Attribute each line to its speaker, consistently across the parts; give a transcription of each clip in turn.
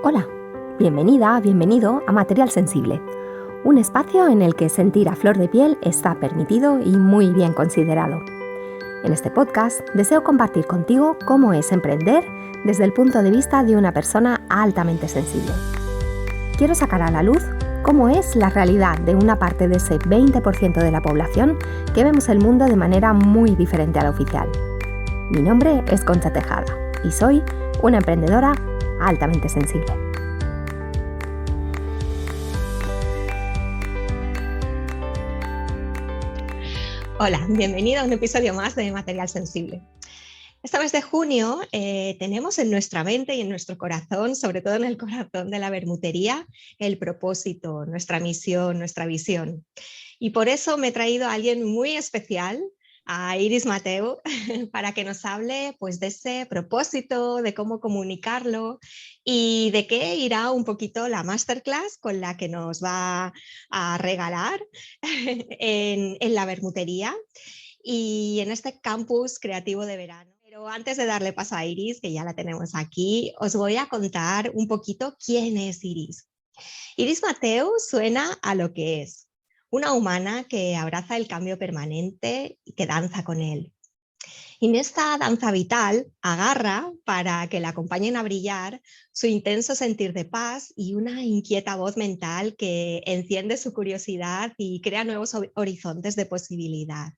Speaker 1: Hola, bienvenida, bienvenido a Material Sensible, un espacio en el que sentir a flor de piel está permitido y muy bien considerado. En este podcast deseo compartir contigo cómo es emprender desde el punto de vista de una persona altamente sensible. Quiero sacar a la luz cómo es la realidad de una parte de ese 20% de la población que vemos el mundo de manera muy diferente a la oficial. Mi nombre es Concha Tejada y soy una emprendedora altamente sensible. Hola, bienvenido a un episodio más de Material Sensible. Este mes de junio tenemos en nuestra mente y en nuestro corazón, sobre todo en el corazón de la bermutería, el propósito, nuestra misión, nuestra visión. Y por eso me he traído a alguien muy especial, a Iris Mateu, para que nos hable pues, de ese propósito, de cómo comunicarlo y de qué irá un poquito la masterclass con la que nos va a regalar en la bermutería y en este campus creativo de verano. Pero antes de darle paso a Iris, que ya la tenemos aquí, os voy a contar un poquito quién es Iris. Iris Mateu suena a lo que es, una humana que abraza el cambio permanente y que danza con él. Y en esta danza vital agarra para que la acompañen a brillar su intenso sentir de paz y una inquieta voz mental que enciende su curiosidad y crea nuevos horizontes de posibilidad.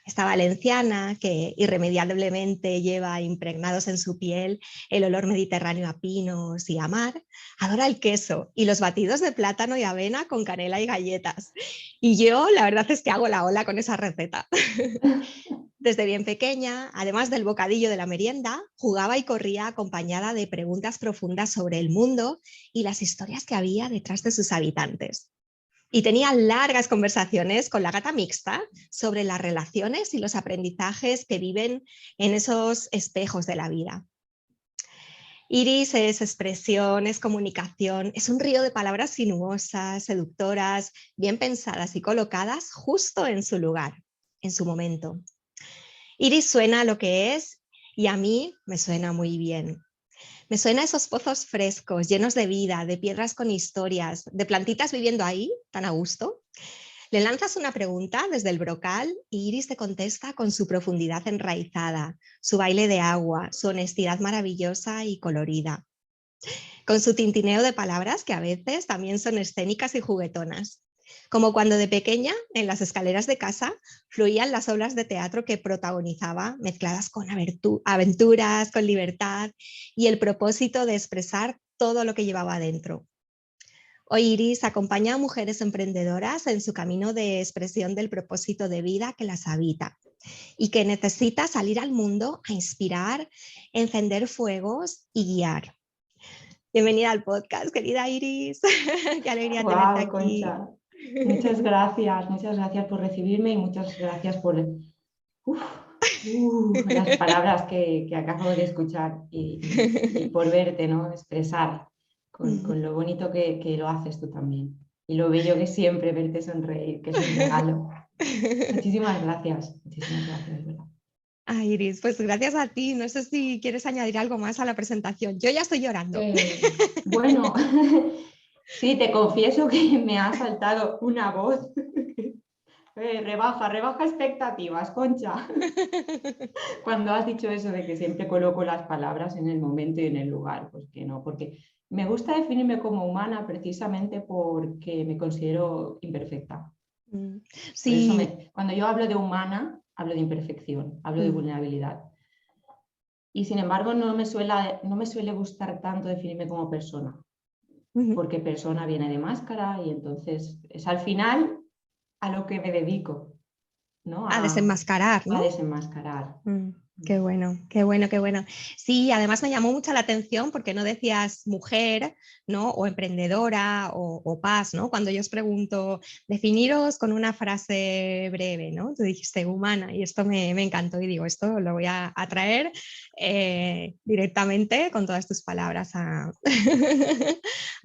Speaker 1: Esta valenciana que irremediablemente lleva impregnados en su piel el olor mediterráneo a pinos y a mar, adora el queso y los batidos de plátano y avena con canela y galletas. Y yo la verdad es que hago la ola con esa receta. Desde bien pequeña, además del bocadillo de la merienda, jugaba y corría acompañada de preguntas profundas sobre el mundo y las historias que había detrás de sus habitantes. Y tenía largas conversaciones con la gata mixta sobre las relaciones y los aprendizajes que viven en esos espejos de la vida. Iris es expresión, es comunicación, es un río de palabras sinuosas, seductoras, bien pensadas y colocadas justo en su lugar, en su momento. Iris suena a lo que es y a mí me suena muy bien. Me suena a esos pozos frescos, llenos de vida, de piedras con historias, de plantitas viviendo ahí, tan a gusto. Le lanzas una pregunta desde el brocal y Iris te contesta con su profundidad enraizada, su baile de agua, su honestidad maravillosa y colorida, con su tintineo de palabras que a veces también son escénicas y juguetonas. Como cuando de pequeña, en las escaleras de casa, fluían las obras de teatro que protagonizaba, mezcladas con aventuras, con libertad y el propósito de expresar todo lo que llevaba adentro. Hoy Iris acompaña a mujeres emprendedoras en su camino de expresión del propósito de vida que las habita y que necesita salir al mundo a inspirar, encender fuegos y guiar. Bienvenida al podcast, querida Iris. Qué alegría tenerte
Speaker 2: Wow,
Speaker 1: aquí.
Speaker 2: Concha. Muchas gracias por recibirme y muchas gracias por las palabras que acabo de escuchar y por verte, ¿no? Expresar con lo bonito que lo haces tú también y lo bello que siempre verte sonreír, que es un regalo. Muchísimas gracias, de verdad.
Speaker 1: Iris, pues gracias a ti. No sé si quieres añadir algo más a la presentación. Yo ya estoy llorando.
Speaker 2: Bueno, sí, te confieso que me ha saltado una voz. Rebaja expectativas, Concha. Cuando has dicho eso de que siempre coloco las palabras en el momento y en el lugar, pues que no, porque me gusta definirme como humana precisamente porque me considero imperfecta. Por eso
Speaker 1: Sí.
Speaker 2: cuando yo hablo de humana, hablo de imperfección, hablo de vulnerabilidad. Y sin embargo, no me suele gustar tanto definirme como persona, porque persona viene de máscara y entonces es al final a lo que me dedico, ¿no?
Speaker 1: A desenmascarar,
Speaker 2: A
Speaker 1: ¿no?
Speaker 2: desenmascarar.
Speaker 1: Qué bueno, qué bueno, qué bueno. Sí, además me llamó mucho la atención porque no decías mujer, ¿no? O emprendedora o paz, ¿no? Cuando yo os pregunto, definiros con una frase breve, ¿no? Tú dijiste humana y esto me encantó y digo, esto lo voy a traer directamente con todas tus palabras a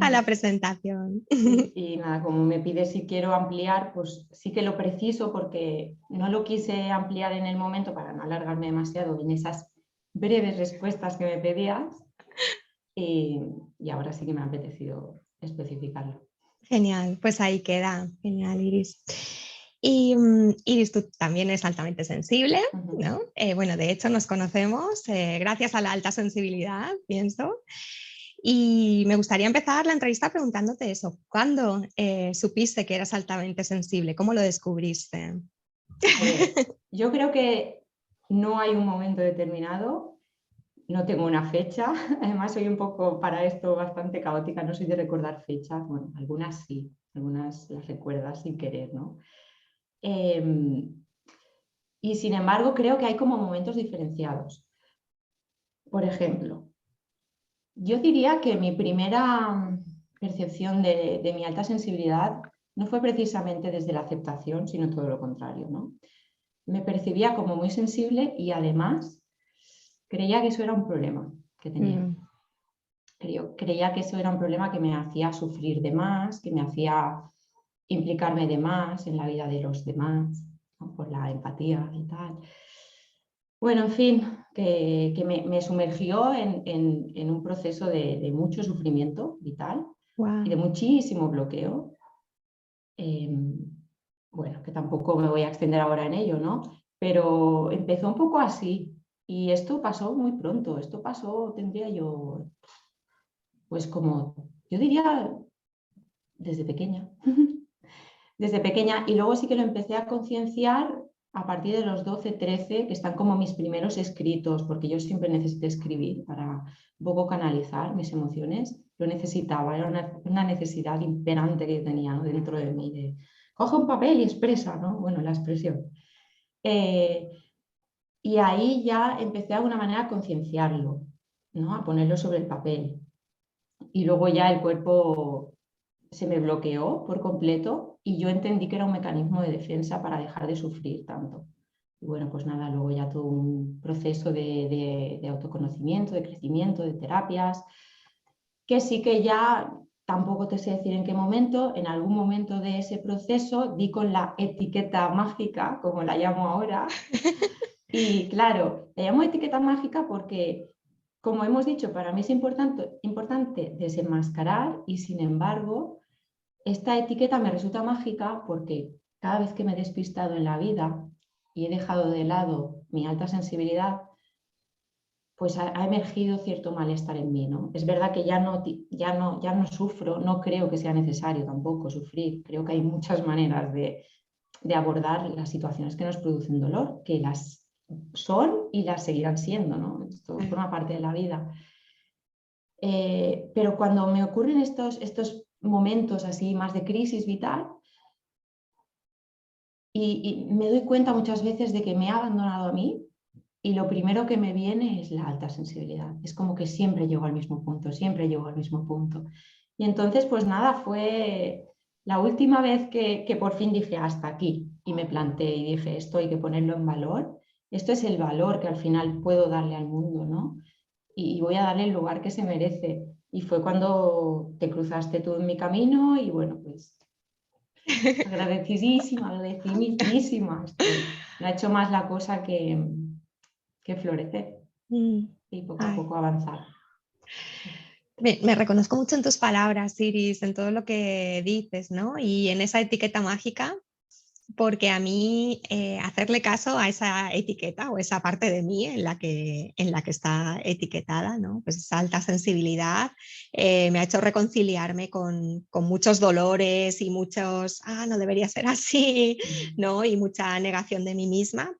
Speaker 1: la presentación.
Speaker 2: Sí, y nada, como me pides si quiero ampliar, pues sí que lo preciso porque no lo quise ampliar en el momento para no alargarme demasiado en esas breves respuestas que me pedías, y ahora sí que me ha apetecido especificarlo.
Speaker 1: Genial, pues ahí queda. Genial, Iris. Y Iris, tú también eres altamente sensible, ¿no? Bueno, de hecho nos conocemos gracias a la alta sensibilidad, pienso. Y me gustaría empezar la entrevista preguntándote eso. ¿Cuándo supiste que eras altamente sensible? ¿Cómo lo descubriste?
Speaker 2: A ver, yo creo que no hay un momento determinado, no tengo una fecha, además soy un poco para esto bastante caótica, no soy de recordar fechas, bueno, algunas sí, algunas las recuerdas sin querer, ¿no? Y sin embargo creo que hay como momentos diferenciados. Por ejemplo, yo diría que mi primera percepción de mi alta sensibilidad no fue precisamente desde la aceptación, sino todo lo contrario, ¿no? Me percibía como muy sensible y además creía que eso era un problema que tenía. Creía que eso era un problema que me hacía sufrir de más, que me hacía implicarme de más en la vida de los demás, ¿no? Por la empatía y tal. Bueno, en fin, que me sumergió en un proceso de mucho sufrimiento vital y de
Speaker 1: Wow.
Speaker 2: muchísimo bloqueo. Bueno, que tampoco me voy a extender ahora en ello, ¿no? Pero empezó un poco así y esto pasó muy pronto, esto pasó, tendría yo, pues como, yo diría, desde pequeña. Desde pequeña y luego sí que lo empecé a concienciar a partir de los 12, 13, que están como mis primeros escritos, porque yo siempre necesité escribir para un poco canalizar mis emociones, lo necesitaba, era una necesidad imperante que tenía, ¿no? Dentro de mí, de coge un papel y expresa, ¿no? Bueno, la expresión. Y ahí ya empecé de alguna manera a concienciarlo, ¿no? A ponerlo sobre el papel. Y luego ya el cuerpo se me bloqueó por completo y yo entendí que era un mecanismo de defensa para dejar de sufrir tanto. Y bueno, pues nada, luego ya todo un proceso de autoconocimiento, de crecimiento, de terapias, que sí que ya tampoco te sé decir en qué momento, en algún momento de ese proceso di con la etiqueta mágica, como la llamo ahora, y claro, la llamo etiqueta mágica porque, como hemos dicho, para mí es importante desenmascarar y sin embargo esta etiqueta me resulta mágica porque cada vez que me he despistado en la vida y he dejado de lado mi alta sensibilidad, pues ha emergido cierto malestar en mí, ¿no? Es verdad que ya no sufro, no creo que sea necesario tampoco sufrir, creo que hay muchas maneras de abordar las situaciones que nos producen dolor, que las son y las seguirán siendo, ¿no? Esto forma parte de la vida. Pero cuando me ocurren estos momentos así más de crisis vital, y me doy cuenta muchas veces de que me ha abandonado a mí y lo primero que me viene es la alta sensibilidad. Es como que siempre llego al mismo punto, siempre llego al mismo punto. Y entonces, pues nada, fue la última vez que por fin dije hasta aquí y me planteé y dije, esto hay que ponerlo en valor. Esto es el valor que al final puedo darle al mundo, ¿no? Y voy a darle el lugar que se merece. Y fue cuando te cruzaste tú en mi camino y bueno, pues agradecidísima, agradecidísima estoy. No ha hecho más la cosa que florecer y poco a
Speaker 1: Ay.
Speaker 2: poco avanzar.
Speaker 1: Me reconozco mucho en tus palabras, Iris, en todo lo que dices, ¿no? Y en esa etiqueta mágica, porque a mí hacerle caso a esa etiqueta o esa parte de mí en la que está etiquetada, ¿no? Pues esa alta sensibilidad me ha hecho reconciliarme con muchos dolores y muchos, no debería ser así, ¿no? Y mucha negación de mí misma.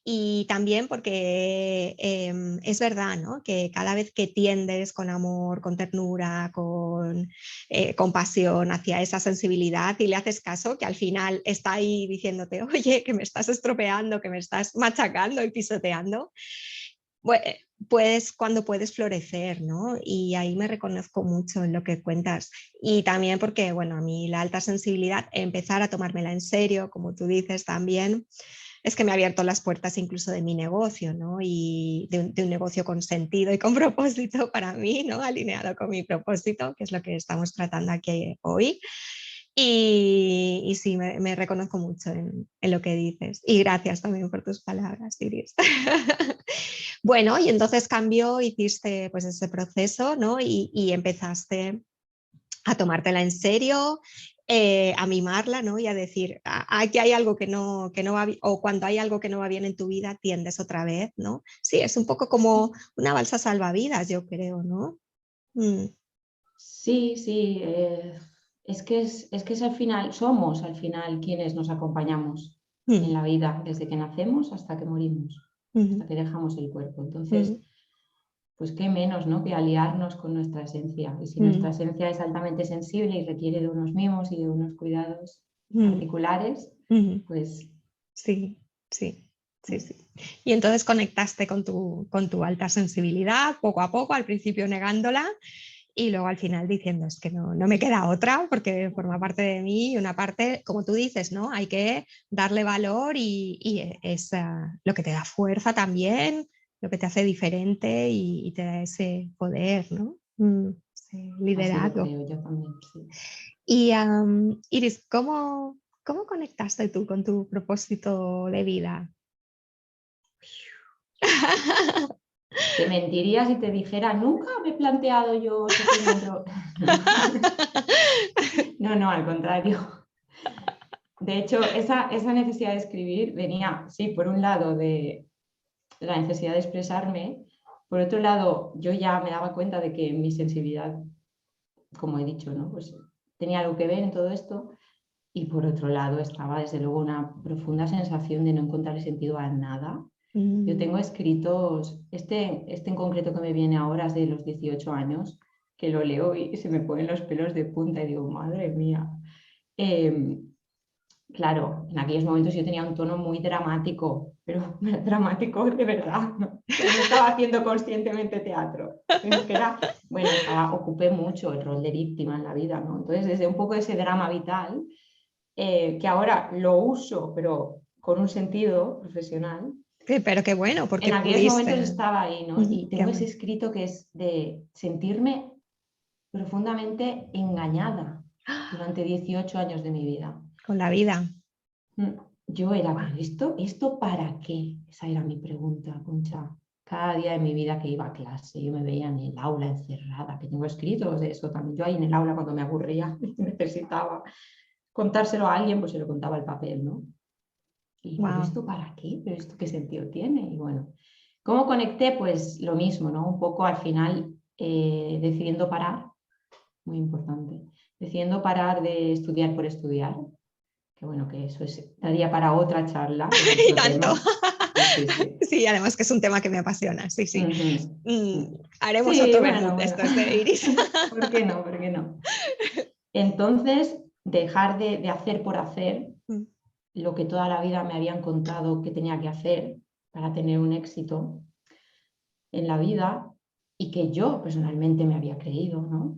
Speaker 1: Y también porque es verdad, ¿no? Que cada vez que tiendes con amor, con ternura, con compasión hacia esa sensibilidad y le haces caso, que al final está ahí diciéndote, oye, que me estás estropeando, que me estás machacando y pisoteando, pues cuando puedes florecer, ¿no? Y ahí me reconozco mucho en lo que cuentas. Y también porque, bueno, a mí la alta sensibilidad, empezar a tomármela en serio, como tú dices también, es que me ha abierto las puertas incluso de mi negocio, ¿no? Y de un negocio con sentido y con propósito para mí, ¿no? Alineado con mi propósito, que es lo que estamos tratando aquí hoy. Y sí, me reconozco mucho en lo que dices. Y gracias también por tus palabras, Iris. Bueno, y entonces cambió, hiciste pues ese proceso, ¿no? Y empezaste a tomártela en serio, a mimarla, ¿no? Y a decir, aquí hay algo que no va bien, o cuando hay algo que no va bien en tu vida, tiendes otra vez, ¿no? Sí, es un poco como una balsa salvavidas, yo creo, ¿no? Mm.
Speaker 2: Sí, sí, es que es al final, somos al final quienes nos acompañamos en
Speaker 1: Mm.
Speaker 2: la vida, desde que nacemos hasta que morimos, hasta
Speaker 1: Mm.
Speaker 2: que dejamos el cuerpo. Entonces,
Speaker 1: Mm.
Speaker 2: pues qué menos, ¿no?, que aliarnos con nuestra esencia. Y si nuestra
Speaker 1: Mm.
Speaker 2: esencia es altamente sensible y requiere de unos mimos y de unos cuidados
Speaker 1: Mm.
Speaker 2: particulares,
Speaker 1: Mm.
Speaker 2: pues
Speaker 1: Sí, sí, sí, sí. Y entonces conectaste con tu alta sensibilidad, poco a poco, al principio negándola y luego al final diciendo, es que no, no me queda otra porque forma parte de mí y una parte, como tú dices, ¿no? Hay que darle valor y es lo que te da fuerza también, lo que te hace diferente y te da ese poder, ¿no? Ese
Speaker 2: así lo
Speaker 1: liderazgo.
Speaker 2: creo yo también, sí.
Speaker 1: Y Iris, ¿cómo conectaste tú con tu propósito de vida?
Speaker 2: Te mentiría si te dijera, nunca me he planteado yo si tengo un No, no, al contrario. De hecho, esa necesidad de escribir venía, sí, por un lado de la necesidad de expresarme, por otro lado, yo ya me daba cuenta de que mi sensibilidad, como he dicho, ¿no?, pues tenía algo que ver en todo esto, y por otro lado estaba desde luego una profunda sensación de no encontrar sentido a nada. Yo tengo escritos, este en concreto que me viene ahora es de los 18 años, que lo leo y se me ponen los pelos de punta y digo, madre mía. Claro, en aquellos momentos yo tenía un tono muy dramático, pero dramático de verdad, ¿no? O sea, no estaba haciendo conscientemente teatro, sino que era, bueno, ocupé mucho el rol de víctima en la vida, ¿no? Entonces, desde un poco ese drama vital, que ahora lo uso, pero con un sentido profesional,
Speaker 1: Sí, pero qué bueno, porque
Speaker 2: en aquellos momentos
Speaker 1: pudiste.
Speaker 2: estaba ahí, ¿no? Y
Speaker 1: Qué
Speaker 2: tengo ese
Speaker 1: bueno.
Speaker 2: escrito que es de sentirme profundamente engañada durante 18 años de mi vida.
Speaker 1: Con la vida.
Speaker 2: Yo era, ¿pero esto para qué? Esa era mi pregunta, Concha. Cada día de mi vida que iba a clase, yo me veía en el aula encerrada, que tengo escritos de eso también. Yo ahí en el aula cuando me aburría y necesitaba contárselo a alguien, pues se lo contaba el papel, ¿no? Y, ¿pero
Speaker 1: Wow.
Speaker 2: esto para qué? ¿Pero esto qué sentido tiene? Y bueno, ¿cómo conecté? Pues lo mismo, ¿no? Un poco al final decidiendo parar, muy importante, decidiendo parar de estudiar por estudiar, que bueno, que eso daría para otra charla, es
Speaker 1: Y
Speaker 2: otro
Speaker 1: tanto.
Speaker 2: tema. Sí, sí, sí.
Speaker 1: Sí, además que es un tema que me apasiona. Sí, sí.
Speaker 2: Ujú.
Speaker 1: Haremos
Speaker 2: Sí,
Speaker 1: otro
Speaker 2: bueno,
Speaker 1: vermut de
Speaker 2: bueno.
Speaker 1: estos de Iris.
Speaker 2: ¿Por qué no? ¿Por qué no? Entonces, dejar de hacer por hacer lo que toda la vida me habían contado que tenía que hacer para tener un éxito en la vida y que yo personalmente me había creído, ¿no?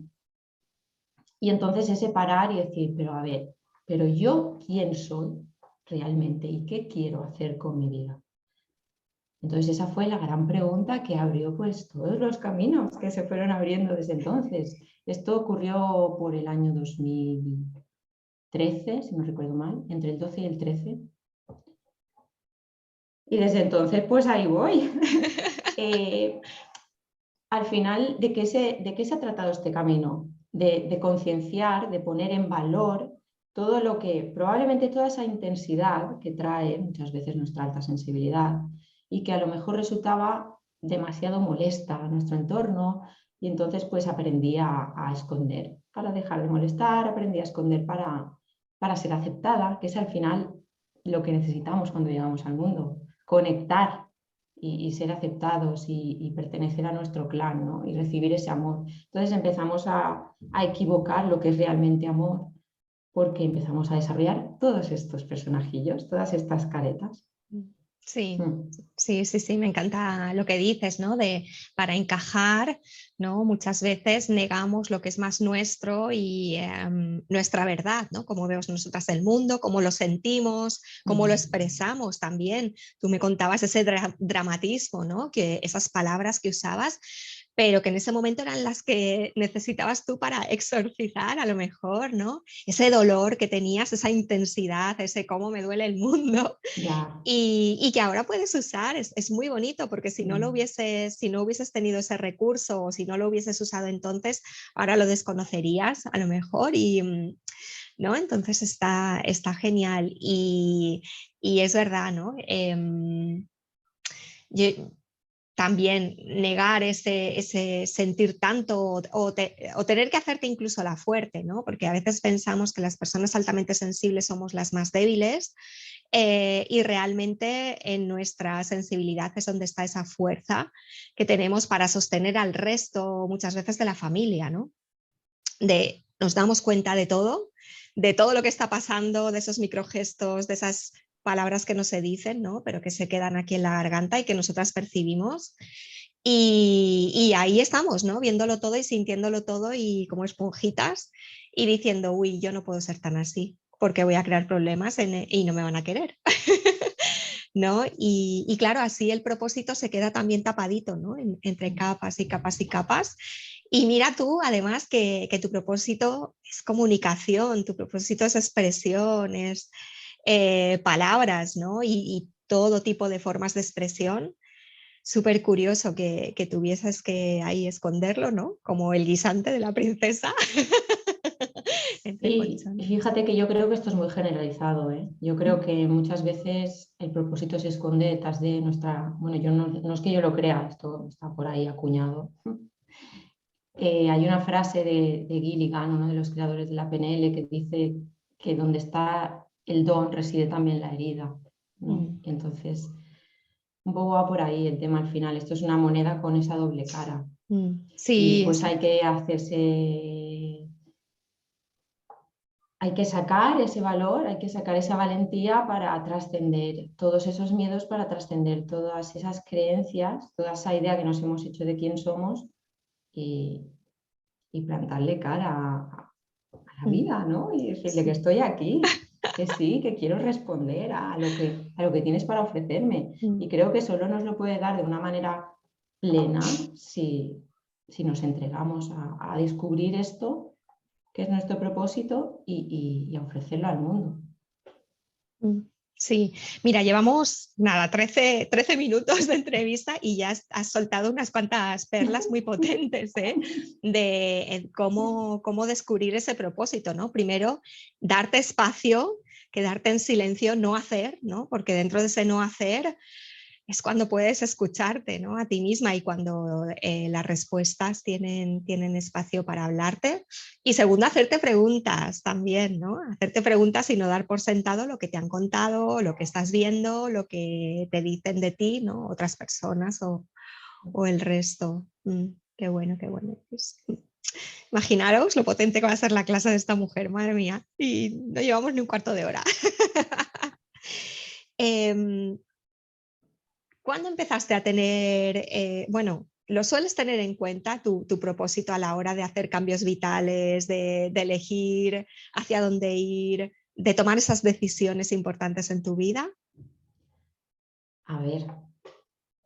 Speaker 2: Y entonces ese parar y decir, pero a ver, pero yo quién soy realmente y qué quiero hacer con mi vida. Entonces esa fue la gran pregunta que abrió pues todos los caminos que se fueron abriendo desde entonces. Esto ocurrió por el año 2013, si no recuerdo mal, entre el 12 y el 13. Y desde entonces pues ahí voy. Al final, ¿de qué se ha tratado este camino? De concienciar, de poner en valor todo lo que, probablemente toda esa intensidad que trae muchas veces nuestra alta sensibilidad y que a lo mejor resultaba demasiado molesta a nuestro entorno y entonces pues aprendí a esconder. Para dejar de molestar, aprendí a esconder para ser aceptada, que es al final lo que necesitamos cuando llegamos al mundo, conectar y ser aceptados y pertenecer a nuestro clan, ¿no? Y recibir ese amor. Entonces empezamos a equivocar lo que es realmente amor porque empezamos a desarrollar todos estos personajillos, todas estas caretas.
Speaker 1: Sí,
Speaker 2: Mm.
Speaker 1: sí, sí, sí, me encanta lo que dices, ¿no? Para encajar, ¿no? Muchas veces negamos lo que es más nuestro y nuestra verdad, ¿no? Cómo vemos nosotras el mundo, cómo lo sentimos, cómo lo expresamos también. Tú me contabas ese dramatismo, ¿no? Que esas palabras que usabas, pero que en ese momento eran las que necesitabas tú para exorcizar a lo mejor, ¿no? Ese dolor que tenías, esa intensidad, ese cómo me duele el mundo,
Speaker 2: Ya.
Speaker 1: y que ahora puedes usar. Es muy bonito porque si no hubieses tenido ese recurso o si no lo hubieses usado entonces, ahora lo desconocerías a lo mejor ¿no? Entonces está genial y es verdad, ¿no? Yo, también negar ese sentir tanto o tener que hacerte incluso la fuerte, ¿no? Porque a veces pensamos que las personas altamente sensibles somos las más débiles y realmente en nuestra sensibilidad es donde está esa fuerza que tenemos para sostener al resto muchas veces de la familia, ¿no? Nos damos cuenta de todo lo que está pasando, de esos microgestos, de esas palabras que no se dicen, ¿no? Pero que se quedan aquí en la garganta y que nosotras percibimos. Y ahí estamos, ¿no? Viéndolo todo y sintiéndolo todo y como esponjitas y diciendo, uy, yo no puedo ser tan así porque voy a crear problemas y no me van a querer. ¿No? Y claro, así el propósito se queda también tapadito, ¿no? Entre capas y capas y capas. Y mira tú, además, que tu propósito es comunicación, tu propósito es expresión, es palabras, ¿no? Y todo tipo de formas de expresión. Súper curioso que tuvieses que ahí esconderlo, ¿no? Como el guisante de la princesa entre el
Speaker 2: Sí,
Speaker 1: colchón.
Speaker 2: y fíjate que yo creo que esto es muy generalizado, ¿eh? Yo creo que muchas veces el propósito se esconde detrás de nuestra, bueno, yo no es que yo lo crea, esto está por ahí acuñado. Hay una frase de Gilligan, uno de los creadores de la PNL, que dice que donde está el don reside también la herida, ¿no?
Speaker 1: Mm,
Speaker 2: Entonces, un poco va por ahí el tema al final. Esto es una moneda con esa doble cara. Y
Speaker 1: sí,
Speaker 2: pues
Speaker 1: eso.
Speaker 2: hay que hacerse, hay que sacar ese valor, hay que sacar esa valentía para trascender todos esos miedos, para trascender todas esas creencias, toda esa idea que nos hemos hecho de quién somos y, y plantarle cara a la
Speaker 1: Mm,
Speaker 2: vida, ¿no? Y decirle que
Speaker 1: sí.
Speaker 2: estoy aquí, que sí, que quiero responder a lo que tienes para ofrecerme. Y
Speaker 1: Mm.
Speaker 2: creo que solo nos lo puede dar de una manera plena si nos entregamos a descubrir esto, que es nuestro propósito, y a ofrecerlo al mundo.
Speaker 1: Mm, sí, mira, llevamos nada, 13 minutos de entrevista y ya has soltado unas cuantas perlas muy potentes, ¿eh? De cómo descubrir ese propósito, ¿no? Primero, darte espacio, quedarte en silencio, no hacer, ¿no? Porque dentro de ese no hacer es cuando puedes escucharte, ¿no? A ti misma y cuando las respuestas tienen espacio para hablarte. Y segundo, hacerte preguntas también, ¿no? Hacerte preguntas y no dar por sentado lo que te han contado, lo que estás viendo, lo que te dicen de ti, ¿no? Otras personas o el resto. Qué bueno, qué bueno. Pues, imaginaros lo potente que va a ser la clase de esta mujer, madre mía. Y no llevamos ni un cuarto de hora. Em, ¿Cuándo empezaste a tener, bueno, lo sueles tener en cuenta tu propósito a la hora de hacer cambios vitales, de elegir hacia dónde ir, de tomar esas decisiones importantes en tu vida?
Speaker 2: A ver,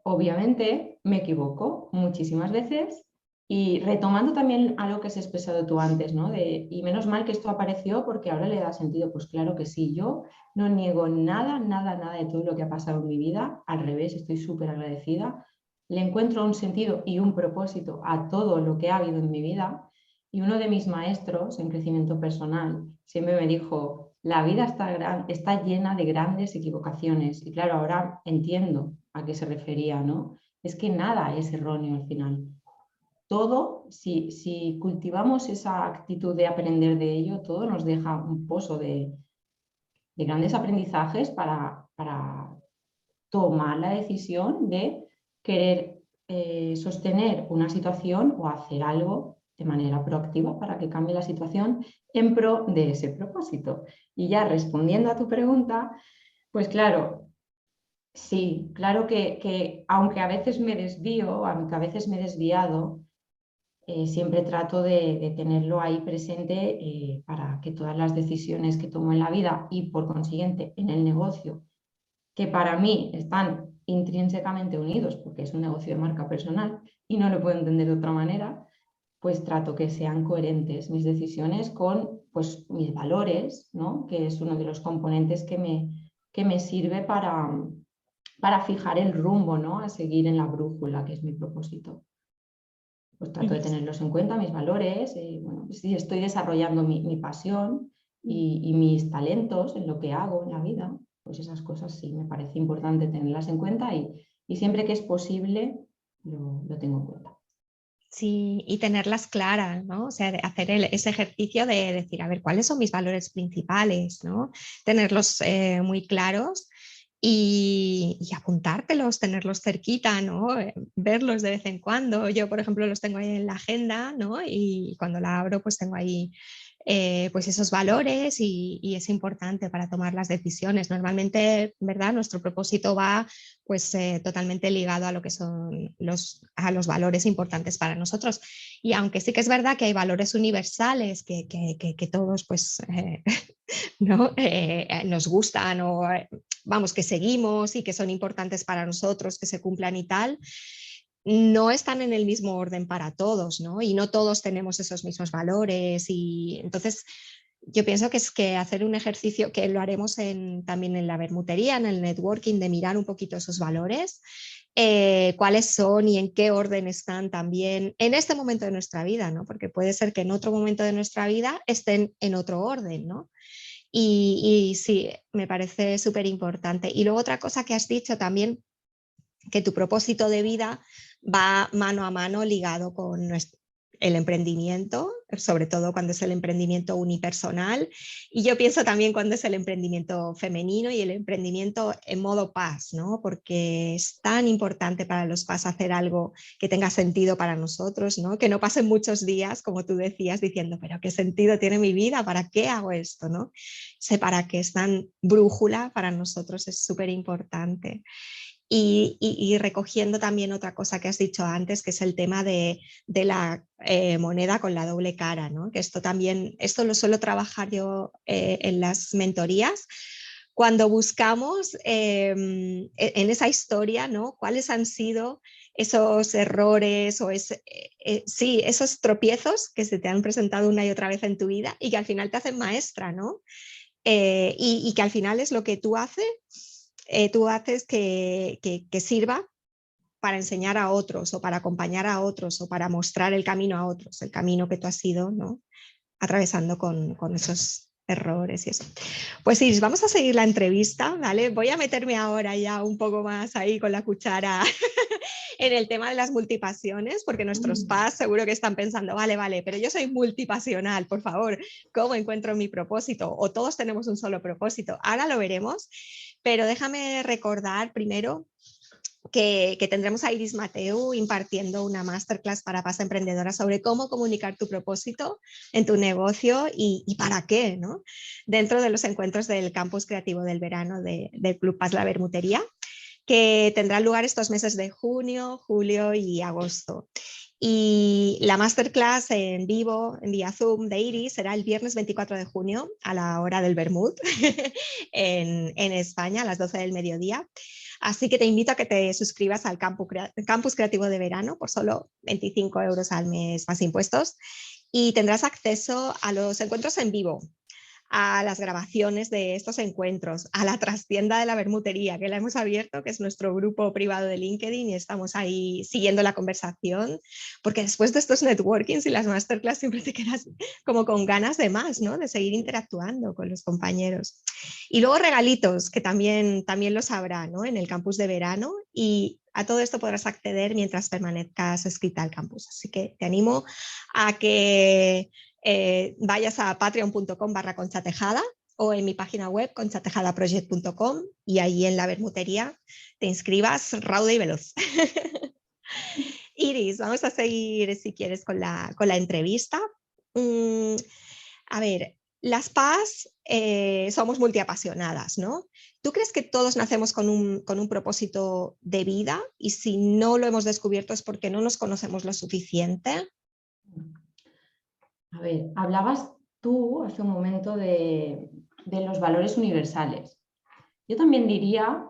Speaker 2: obviamente me equivoco muchísimas veces y retomando también algo que has expresado tú antes, ¿no? Y menos mal que esto apareció porque ahora le da sentido. Pues claro que sí, yo no niego nada, nada, nada de todo lo que ha pasado en mi vida. Al revés, estoy súper agradecida. Le encuentro un sentido y un propósito a todo lo que ha habido en mi vida. Y uno de mis maestros en crecimiento personal siempre me dijo, la vida está llena de grandes equivocaciones. Y claro, ahora entiendo a qué se refería, ¿no? Es que nada es erróneo al final. Todo, si cultivamos esa actitud de aprender de ello, todo nos deja un pozo de grandes aprendizajes para tomar la decisión de querer sostener una situación o hacer algo de manera proactiva para que cambie la situación en pro de ese propósito. Y ya respondiendo a tu pregunta, pues claro, sí, claro que aunque a veces me desvío, aunque a veces me he desviado, siempre trato de tenerlo ahí presente para que todas las decisiones que tomo en la vida y por consiguiente en el negocio, que para mí están intrínsecamente unidos porque es un negocio de marca personal y no lo puedo entender de otra manera, pues trato que sean coherentes mis decisiones con pues, mis valores, ¿no? Que es uno de los componentes que me sirve para fijar el rumbo, ¿no? A seguir en la brújula, que es mi propósito. Pues trato de tenerlos en cuenta, mis valores, bueno, si estoy desarrollando mi pasión y mis talentos en lo que hago en la vida, pues esas cosas sí me parece importante tenerlas en cuenta y siempre que es posible lo tengo en cuenta.
Speaker 1: Sí, y tenerlas claras, ¿no? O sea, de hacer ese ejercicio de decir, a ver, ¿cuáles son mis valores principales, ¿no? Tenerlos muy claros y apuntártelos, tenerlos cerquita, ¿no? Verlos de vez en cuando. Yo, por ejemplo, los tengo ahí en la agenda, ¿no? Y cuando la abro, pues tengo ahí pues esos valores y es importante para tomar las decisiones. Normalmente, ¿verdad? Nuestro propósito va pues totalmente ligado a lo que son a los valores importantes para nosotros. Y aunque sí que es verdad que hay valores universales que todos pues ¿no? Nos gustan o vamos, que seguimos y que son importantes para nosotros, que se cumplan y tal, no están en el mismo orden para todos, ¿no? Y no todos tenemos esos mismos valores y entonces yo pienso que es que hacer un ejercicio que lo haremos también en la bermutería, en el networking, de mirar un poquito esos valores, cuáles son y en qué orden están también en este momento de nuestra vida, ¿no? Porque puede ser que en otro momento de nuestra vida estén en otro orden, ¿no? Y sí, me parece súper importante. Y luego otra cosa que has dicho también, que tu propósito de vida va mano a mano ligado con el emprendimiento, sobre todo cuando es el emprendimiento unipersonal. Y yo pienso también cuando es el emprendimiento femenino y el emprendimiento en modo paz, ¿no? Porque es tan importante para los paz hacer algo que tenga sentido para nosotros, ¿no? Que no pasen muchos días, como tú decías, diciendo, pero ¿qué sentido tiene mi vida? ¿Para qué hago esto? ¿No? Sé para qué es tan brújula para nosotros, es súper importante. Y recogiendo también otra cosa que has dicho antes, que es el tema de la moneda con la doble cara, ¿no? Que esto también, esto lo suelo trabajar yo en las mentorías, cuando buscamos en esa historia, ¿no? ¿Cuáles han sido esos errores o sí, esos tropiezos que se te han presentado una y otra vez en tu vida y que al final te hacen maestra, ¿no? Y que al final es lo que tú haces que sirva para enseñar a otros o para acompañar a otros o para mostrar el camino a otros, el camino que tú has ido, ¿no? Atravesando con esos errores y eso. Pues Iris, vamos a seguir la entrevista, ¿vale? Voy a meterme ahora ya un poco más ahí con la cuchara en el tema de las multipasiones, porque nuestros PAS seguro que están pensando, vale, pero yo soy multipasional, por favor, ¿cómo encuentro mi propósito? O todos tenemos un solo propósito. Ahora lo veremos, pero déjame recordar primero que tendremos a Iris Mateu impartiendo una masterclass para Paz Emprendedora sobre cómo comunicar tu propósito en tu negocio y para qué, ¿no? Dentro de los encuentros del campus creativo del verano del Club Paz La Bermutería, que tendrán lugar estos meses de junio, julio y agosto. Y la masterclass en vivo, en vía Zoom de Iris, será el viernes 24 de junio a la hora del Bermud en España, a las 12 del mediodía. Así que te invito a que te suscribas al Campus Creativo de Verano por solo 25 euros al mes más impuestos y tendrás acceso a los encuentros en vivo, a las grabaciones de estos encuentros, a la trastienda de la bermutería que la hemos abierto, que es nuestro grupo privado de LinkedIn y estamos ahí siguiendo la conversación, porque después de estos networkings y las masterclass siempre te quedas como con ganas de más, ¿no? De seguir interactuando con los compañeros. Y luego regalitos, que también los habrá, ¿no? En el campus de verano y a todo esto podrás acceder mientras permanezcas escrita al campus. Así que te animo a que vayas a patreon.com/conchatejada o en mi página web conchatejadaproject.com y ahí en la bermutería te inscribas rauda y veloz. Iris, vamos a seguir si quieres con la entrevista. A ver, las PAS somos multiapasionadas, ¿no? ¿Tú crees que todos nacemos con un propósito de vida y si no lo hemos descubierto es porque no nos conocemos lo suficiente?
Speaker 2: A ver, hablabas tú hace un momento de los valores universales. Yo también diría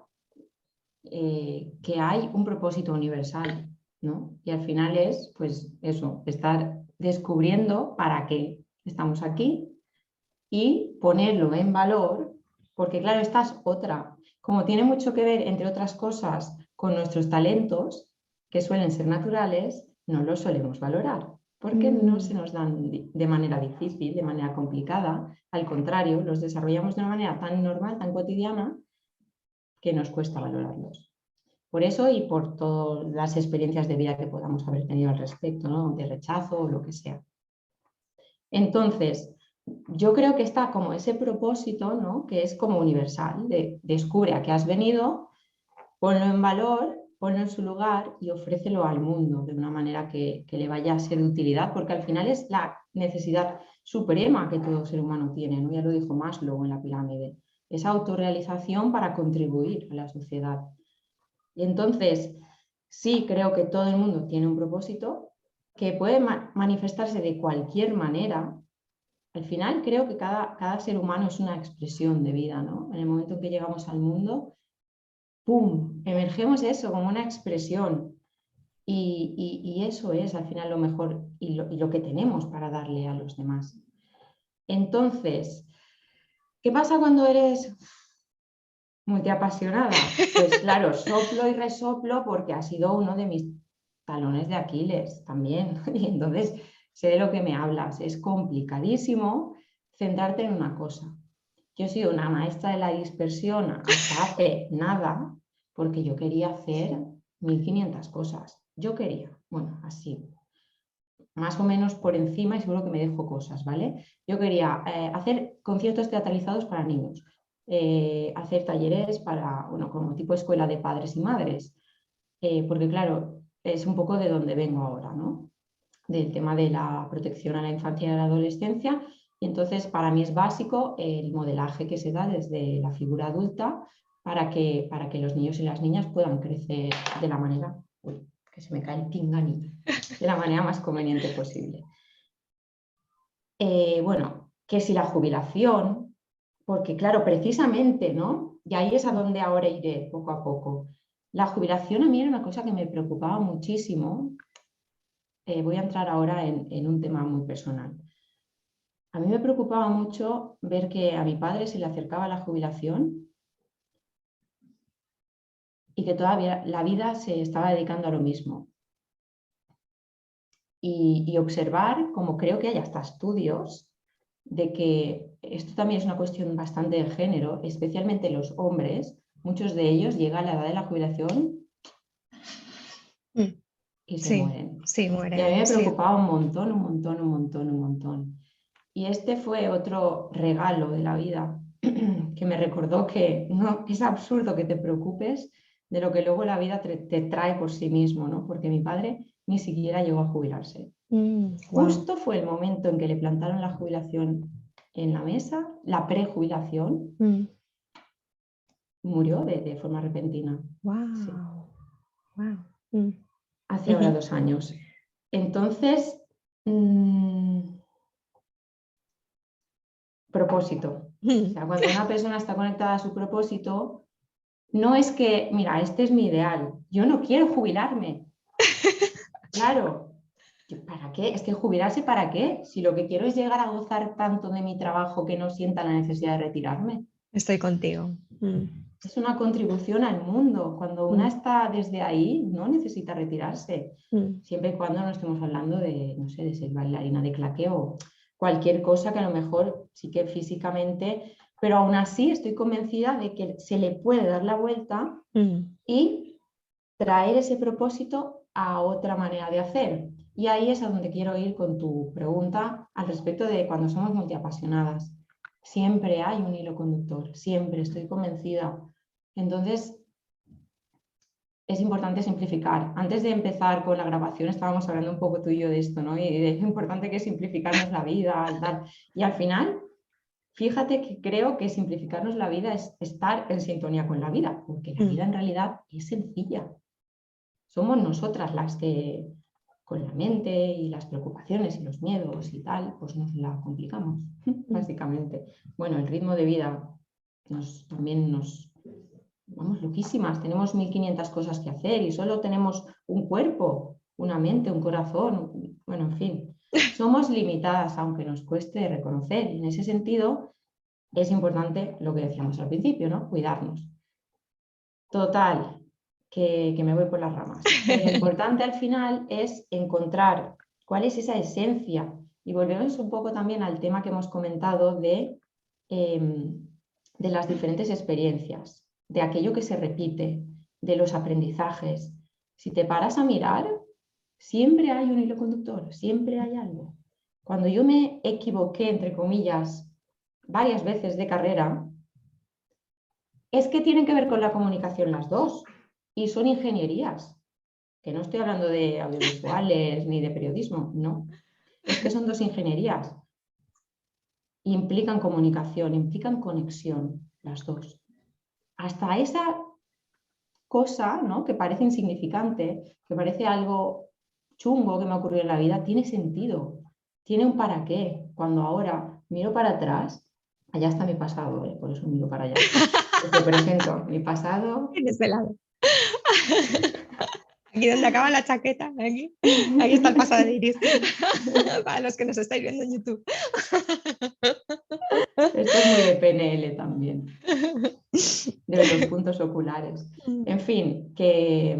Speaker 2: que hay un propósito universal ¿no? Y al final es, pues eso, estar descubriendo para qué estamos aquí y ponerlo en valor, porque claro, esta es otra. Como tiene mucho que ver, entre otras cosas, con nuestros talentos, que suelen ser naturales, no los solemos valorar, porque no se nos dan de manera difícil, de manera complicada. Al contrario, los desarrollamos de una manera tan normal, tan cotidiana, que nos cuesta valorarlos. Por eso y por todas las experiencias de vida que podamos haber tenido al respecto, ¿no? De rechazo o lo que sea. Entonces, yo creo que está como ese propósito, ¿no? Que es como universal, de descubre a qué has venido, ponlo en valor, ponlo en su lugar y ofrécelo al mundo de una manera que le vaya a ser de utilidad, porque al final es la necesidad suprema que todo ser humano tiene, ¿no? Ya lo dijo Maslow en la pirámide, esa autorrealización para contribuir a la sociedad. Y entonces, sí creo que todo el mundo tiene un propósito que puede manifestarse de cualquier manera. Al final creo que cada ser humano es una expresión de vida, ¿no? En el momento en que llegamos al mundo, ¡pum!, emergemos eso como una expresión. Y eso es al final lo mejor y lo que tenemos para darle a los demás. Entonces, ¿qué pasa cuando eres multiapasionada? Pues claro, soplo y resoplo porque ha sido uno de mis talones de Aquiles también. Y entonces sé de lo que me hablas. Es complicadísimo centrarte en una cosa. Yo he sido una maestra de la dispersión hasta hace nada porque yo quería hacer 1500 cosas. Yo quería, bueno, así, más o menos por encima y seguro que me dejo cosas, ¿vale? Yo quería hacer conciertos teatralizados para niños, hacer talleres para, bueno, como tipo escuela de padres y madres, porque claro, es un poco de donde vengo ahora, ¿no? Del tema de la protección a la infancia y a la adolescencia. Y entonces para mí es básico el modelaje que se da desde la figura adulta para que los niños y las niñas puedan crecer de la manera, uy, que se me cae el pinganillo, de la manera más conveniente posible. Bueno, que si la jubilación, porque claro, precisamente, ¿no? Y ahí es a donde ahora iré poco a poco. La jubilación a mí era una cosa que me preocupaba muchísimo. Voy a entrar ahora en un tema muy personal. A mí me preocupaba mucho ver que a mi padre se le acercaba la jubilación y que todavía la vida se estaba dedicando a lo mismo. Y observar, como creo que hay hasta estudios, de que esto también es una cuestión bastante de género, especialmente los hombres, muchos de ellos llegan a la edad de la jubilación y se mueren.
Speaker 1: Sí, mueren.
Speaker 2: Y a mí me
Speaker 1: sí.
Speaker 2: preocupaba un montón, un montón, un montón, un montón. Y este fue otro regalo de la vida que me recordó que no, es absurdo que te preocupes de lo que luego la vida te trae por sí mismo, ¿no? Porque mi padre ni siquiera llegó a jubilarse.
Speaker 1: Wow.
Speaker 2: Justo fue el momento en que le plantaron la jubilación en la mesa, la prejubilación, murió de forma repentina.
Speaker 1: Wow.
Speaker 2: Sí.
Speaker 1: Wow.
Speaker 2: Hace ahora 2 años. Entonces, propósito. O sea, cuando una persona está conectada a su propósito, no es que, mira, este es mi ideal, yo no quiero jubilarme. Claro, ¿para qué? Es que jubilarse, ¿para qué? Si lo que quiero es llegar a gozar tanto de mi trabajo que no sienta la necesidad de retirarme.
Speaker 1: Estoy contigo.
Speaker 2: Es una contribución al mundo. Cuando una está desde ahí, no necesita retirarse. Siempre y cuando no estemos hablando de, no sé, de ser bailarina de claqueo, cualquier cosa que a lo mejor sí que físicamente, pero aún así estoy convencida de que se le puede dar la vuelta y traer ese propósito a otra manera de hacer. Y ahí es a donde quiero ir con tu pregunta al respecto de cuando somos multiapasionadas. Siempre hay un hilo conductor, siempre, estoy convencida. Entonces, es importante simplificar. Antes de empezar con la grabación estábamos hablando un poco tú y yo de esto, ¿no? Y de lo importante que es simplificarnos la vida y tal. Y al final, fíjate que creo que simplificarnos la vida es estar en sintonía con la vida, porque la vida en realidad es sencilla. Somos nosotras las que con la mente y las preocupaciones y los miedos y tal, pues nos la complicamos, básicamente. Bueno, el ritmo de vida también nos vamos loquísimas, tenemos 1500 cosas que hacer y solo tenemos un cuerpo, una mente, un corazón, bueno, en fin. Somos limitadas, aunque nos cueste reconocer. Y en ese sentido es importante lo que decíamos al principio, ¿no? Cuidarnos. Total, que me voy por las ramas. Lo importante al final es encontrar cuál es esa esencia. Y volvemos un poco también al tema que hemos comentado de las diferentes experiencias, de aquello que se repite, de los aprendizajes. Si te paras a mirar, siempre hay un hilo conductor, siempre hay algo. Cuando yo me equivoqué, entre comillas, varias veces de carrera, es que tienen que ver con la comunicación las dos y son ingenierías, que no estoy hablando de audiovisuales ni de periodismo, no, es que son dos ingenierías. Implican comunicación, implican conexión, las dos. Hasta esa cosa, ¿no?, que parece insignificante, que parece algo chungo que me ha ocurrido en la vida, tiene sentido, tiene un para qué. Cuando ahora miro para atrás, allá está mi pasado, por eso miro para allá. Te presento mi pasado.
Speaker 1: En ese lado. Aquí donde acaba la chaqueta, aquí está el pasado de Iris. Para los que nos estáis viendo en YouTube.
Speaker 2: Esto es muy de PNL también, de los puntos oculares. En fin, que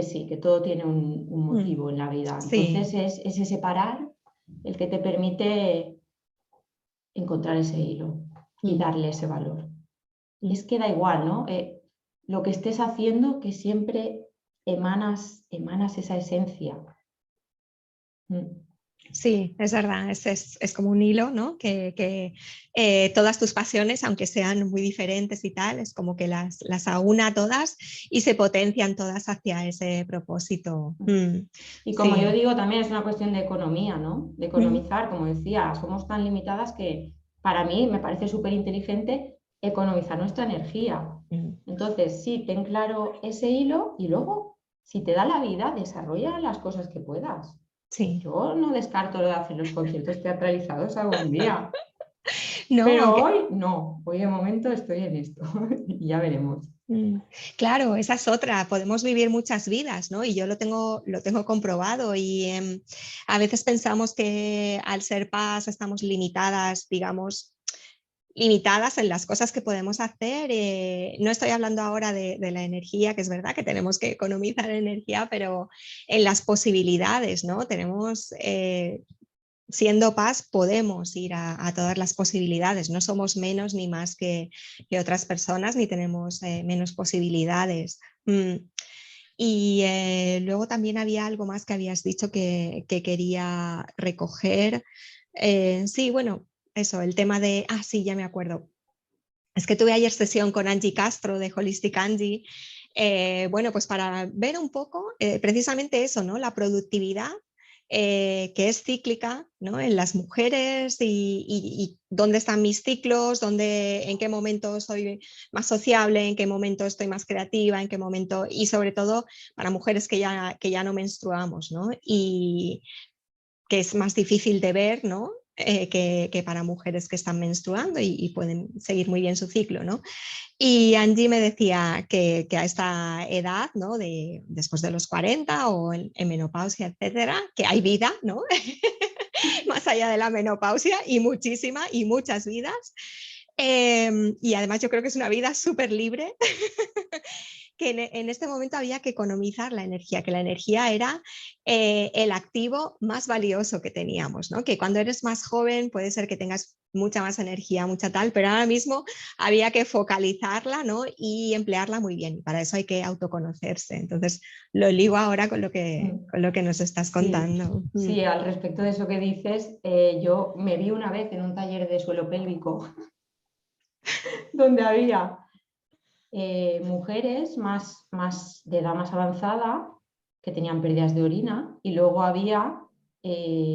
Speaker 2: sí, que todo tiene un motivo en la vida. Entonces
Speaker 1: Sí.
Speaker 2: es ese parar el que te permite encontrar ese hilo y darle ese valor. Y es que da igual, ¿no? Lo que estés haciendo, que siempre emanas esa esencia.
Speaker 1: Sí, es verdad, es como un hilo, ¿no? Que todas tus pasiones, aunque sean muy diferentes y tal, es como que las aúna todas y se potencian todas hacia ese propósito.
Speaker 2: Y como yo
Speaker 1: Sí.
Speaker 2: digo, también es una cuestión de economía, ¿no? De economizar, como decía, somos tan limitadas que para mí me parece súper inteligente economizar nuestra energía. Entonces, sí, ten claro ese hilo y luego, si te da la vida, desarrolla las cosas que puedas.
Speaker 1: Sí.
Speaker 2: Yo no descarto lo de hacer los conciertos teatralizados algún día.
Speaker 1: No,
Speaker 2: Pero
Speaker 1: aunque...
Speaker 2: hoy no, hoy de momento estoy en esto y ya veremos.
Speaker 1: Claro, esa es otra. Podemos vivir muchas vidas, ¿no? Y yo lo tengo comprobado y a veces pensamos que al ser paz estamos limitadas, digamos, limitadas en las cosas que podemos hacer. No estoy hablando ahora de la energía, que es verdad que tenemos que economizar energía, pero en las posibilidades, ¿no? Tenemos... siendo paz podemos ir a todas las posibilidades, no somos menos ni más que otras personas, ni tenemos menos posibilidades. Y luego también había algo más que habías dicho que quería recoger. Sí, bueno, eso, el tema de, sí, ya me acuerdo. Es que tuve ayer sesión con Angie Castro de Holistic Angie, bueno, pues para ver un poco precisamente eso, ¿no? La productividad que es cíclica, ¿no? En las mujeres y dónde están mis ciclos, en qué momento soy más sociable, en qué momento estoy más creativa, en qué momento, y sobre todo para mujeres que ya no menstruamos, ¿no? Y que es más difícil de ver, ¿no? Que para mujeres que están menstruando y pueden seguir muy bien su ciclo, ¿no? Y Angie me decía que a esta edad, ¿no? Después de los 40 o en menopausia, etcétera, que hay vida, ¿no? Más allá de la menopausia y muchísima y muchas vidas. Y además yo creo que es una vida súper libre que en este momento había que economizar la energía, que la energía era el activo más valioso que teníamos, ¿no? Que cuando eres más joven puede ser que tengas mucha más energía, mucha tal, pero ahora mismo había que focalizarla, ¿no? Y emplearla muy bien. Y para eso hay que autoconocerse. Entonces lo ligo ahora con lo que nos estás contando.
Speaker 2: Sí, al respecto de eso que dices, yo me vi una vez en un taller de suelo pélvico donde había mujeres más de edad más avanzada que tenían pérdidas de orina y luego había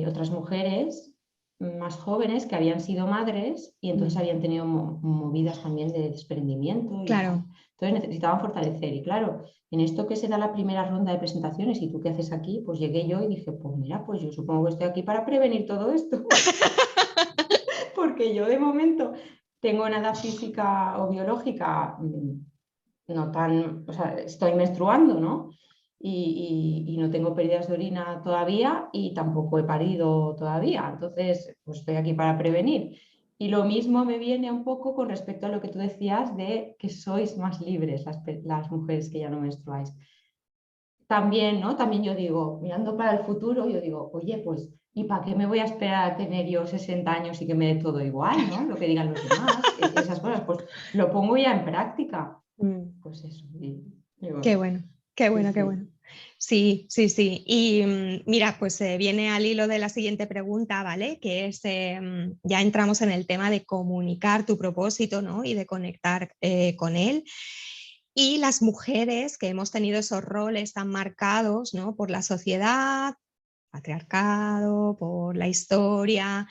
Speaker 2: otras mujeres más jóvenes que habían sido madres y entonces habían tenido movidas también de desprendimiento y
Speaker 1: claro.
Speaker 2: Entonces necesitaban fortalecer y claro, en esto que se da la primera ronda de presentaciones y tú qué haces aquí, pues llegué yo y dije, pues mira, pues yo supongo que estoy aquí para prevenir todo esto porque yo de momento tengo una edad física o biológica no tan, o sea, estoy menstruando, ¿no? Y no tengo pérdidas de orina todavía y tampoco he parido todavía. Entonces, pues estoy aquí para prevenir. Y lo mismo me viene un poco con respecto a lo que tú decías de que sois más libres las mujeres que ya no menstruáis. También, ¿no? También yo digo, mirando para el futuro, yo digo, oye, pues, ¿y para qué me voy a esperar a tener yo 60 años y que me dé todo igual, ¿no? Lo que digan los demás, esas cosas, pues lo pongo ya en práctica. Pues eso.
Speaker 1: Qué bueno, qué
Speaker 2: sí,
Speaker 1: bueno, qué
Speaker 2: sí.
Speaker 1: bueno. Sí, sí, sí. Y mira, pues viene al hilo de la siguiente pregunta, ¿vale? Que es, ya entramos en el tema de comunicar tu propósito, ¿no? Y de conectar con él. Y las mujeres que hemos tenido esos roles tan marcados, ¿no? Por la sociedad, patriarcado, por la historia,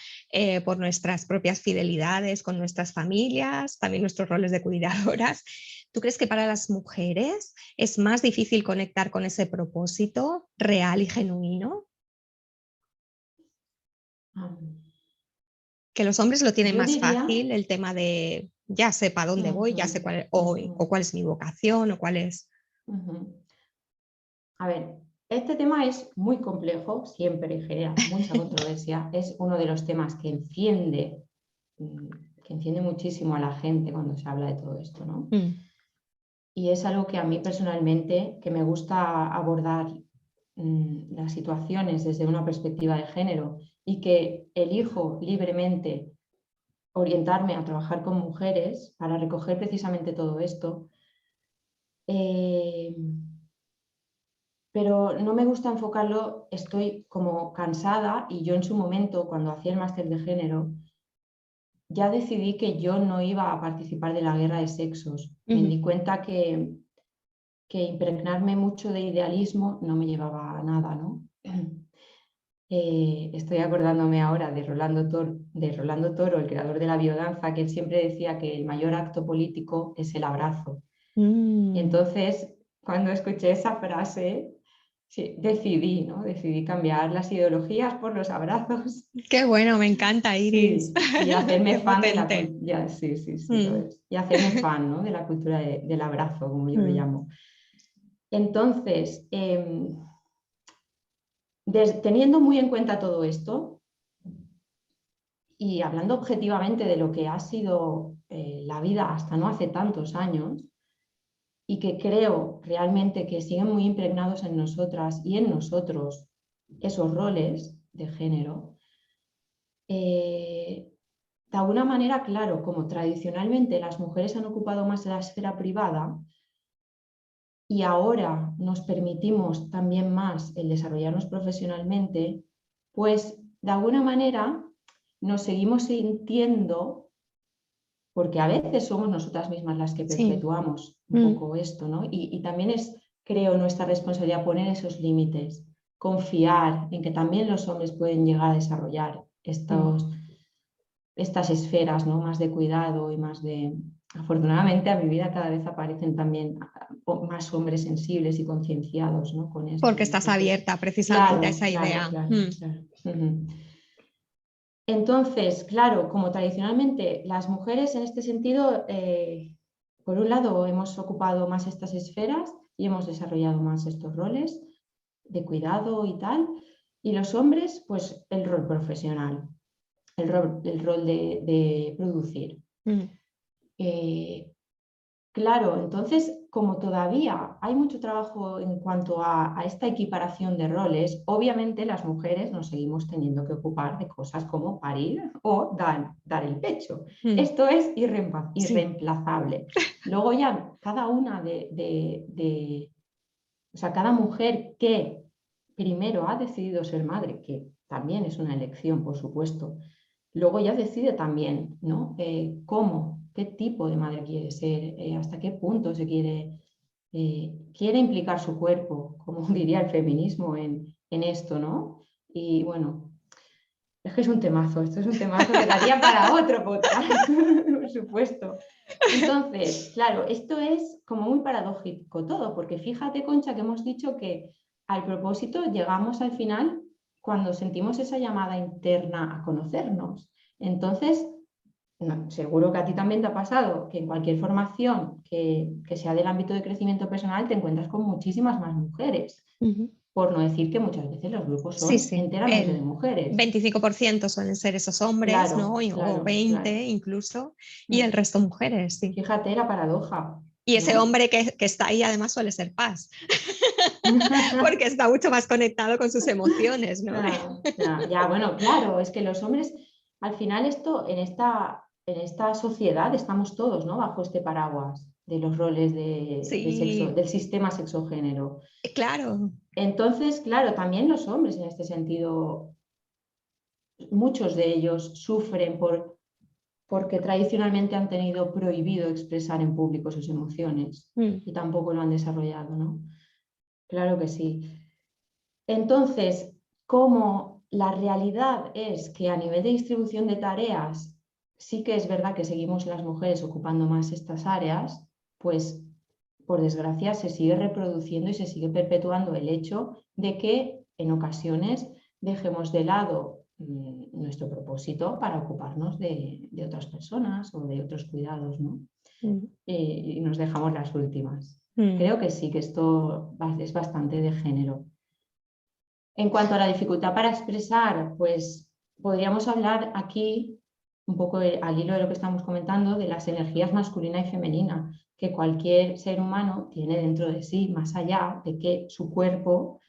Speaker 1: por nuestras propias fidelidades con nuestras familias, también nuestros roles de cuidadoras. ¿Tú crees que para las mujeres es más difícil conectar con ese propósito real y genuino? Que los hombres lo tienen
Speaker 2: Yo
Speaker 1: más
Speaker 2: diría...
Speaker 1: fácil, el tema de ya sé para dónde voy, ya sé cuál, o cuál es mi vocación, o cuál es...
Speaker 2: A ver, este tema es muy complejo, siempre genera mucha controversia, es uno de los temas que enciende muchísimo a la gente cuando se habla de todo esto, ¿no? Y es algo que a mí personalmente, que me gusta abordar las situaciones desde una perspectiva de género y que elijo libremente orientarme a trabajar con mujeres para recoger precisamente todo esto. Pero no me gusta enfocarlo, estoy como cansada y yo en su momento, cuando hacía el máster de género, ya decidí que yo no iba a participar de la guerra de sexos. Me di cuenta que impregnarme mucho de idealismo no me llevaba a nada, ¿no? Estoy acordándome ahora de Rolando Toro, el creador de la biodanza, que él siempre decía que el mayor acto político es el abrazo. Y entonces, cuando escuché esa frase, sí, decidí cambiar las ideologías por los abrazos.
Speaker 1: Qué bueno, me encanta, Iris.
Speaker 2: Sí, y hacerme
Speaker 1: Qué
Speaker 2: fan de la
Speaker 1: potente.
Speaker 2: cultura. Sí, lo es. Y hacerme fan, ¿no? De la cultura del abrazo, como yo lo llamo. Entonces, teniendo muy en cuenta todo esto y hablando objetivamente de lo que ha sido la vida hasta no hace tantos años, y que creo realmente que siguen muy impregnados en nosotras y en nosotros esos roles de género, de alguna manera, claro, como tradicionalmente las mujeres han ocupado más la esfera privada y ahora nos permitimos también más el desarrollarnos profesionalmente, pues de alguna manera nos seguimos sintiendo, porque a veces somos nosotras mismas las que perpetuamos un poco esto, ¿no? Y también es, creo, nuestra responsabilidad poner esos límites, confiar en que también los hombres pueden llegar a desarrollar estas esferas, ¿no? Más de cuidado y más de... Afortunadamente a mi vida cada vez aparecen también más hombres sensibles y concienciados, ¿no? Con esto.
Speaker 1: Porque estás abierta precisamente a esa idea.
Speaker 2: Claro. Entonces, claro, como tradicionalmente las mujeres en este sentido, por un lado hemos ocupado más estas esferas y hemos desarrollado más estos roles de cuidado y tal, y los hombres, pues el rol profesional, el rol de producir. Claro, entonces, como todavía hay mucho trabajo en cuanto a esta equiparación de roles, obviamente las mujeres nos seguimos teniendo que ocupar de cosas como parir o dar el pecho. Esto es irreemplazable. Luego ya cada una o sea, cada mujer que primero ha decidido ser madre, que también es una elección, por supuesto, luego ya decide también, ¿no? Cómo, qué tipo de madre quiere ser, hasta qué punto se quiere implicar su cuerpo, como diría el feminismo en esto, ¿no? Y bueno, es que es un temazo, esto es un temazo que daría para otro podcast, por supuesto. Entonces, claro, esto es como muy paradójico todo, porque fíjate, Concha, que hemos dicho que al propósito llegamos al final cuando sentimos esa llamada interna a conocernos. Entonces, seguro que a ti también te ha pasado que en cualquier formación que sea del ámbito de crecimiento personal te encuentras con muchísimas más mujeres. Por no decir que muchas veces los grupos
Speaker 1: Sí,
Speaker 2: son
Speaker 1: sí.
Speaker 2: enteramente de mujeres.
Speaker 1: 25% suelen ser esos hombres, ¿no?
Speaker 2: Claro,
Speaker 1: O
Speaker 2: claro,
Speaker 1: 20
Speaker 2: claro.
Speaker 1: incluso, y el resto mujeres, sí.
Speaker 2: Fíjate la paradoja,
Speaker 1: Y ese
Speaker 2: ¿no?
Speaker 1: hombre que está ahí además suele ser Paz, porque está mucho más conectado con sus emociones, ¿no?
Speaker 2: Ya, bueno, claro, es que los hombres, al final esto, en esta sociedad estamos todos, ¿no? Bajo este paraguas de los roles de sexo,
Speaker 1: Sí,
Speaker 2: del sistema sexogénero.
Speaker 1: claro.
Speaker 2: Entonces, claro, también los hombres en este sentido, muchos de ellos sufren porque tradicionalmente han tenido prohibido expresar en público sus emociones y tampoco lo han desarrollado, ¿no? Claro que sí. Entonces, como la realidad es que a nivel de distribución de tareas sí que es verdad que seguimos las mujeres ocupando más estas áreas, pues por desgracia se sigue reproduciendo y se sigue perpetuando el hecho de que en ocasiones dejemos de lado nuestro propósito para ocuparnos de otras personas o de otros cuidados, ¿no? Y nos dejamos las últimas. Creo que sí, que esto es bastante de género. En cuanto a la dificultad para expresar, pues podríamos hablar aquí, un poco al hilo de lo que estamos comentando, de las energías masculina y femenina que cualquier ser humano tiene dentro de sí, más allá de que su cuerpo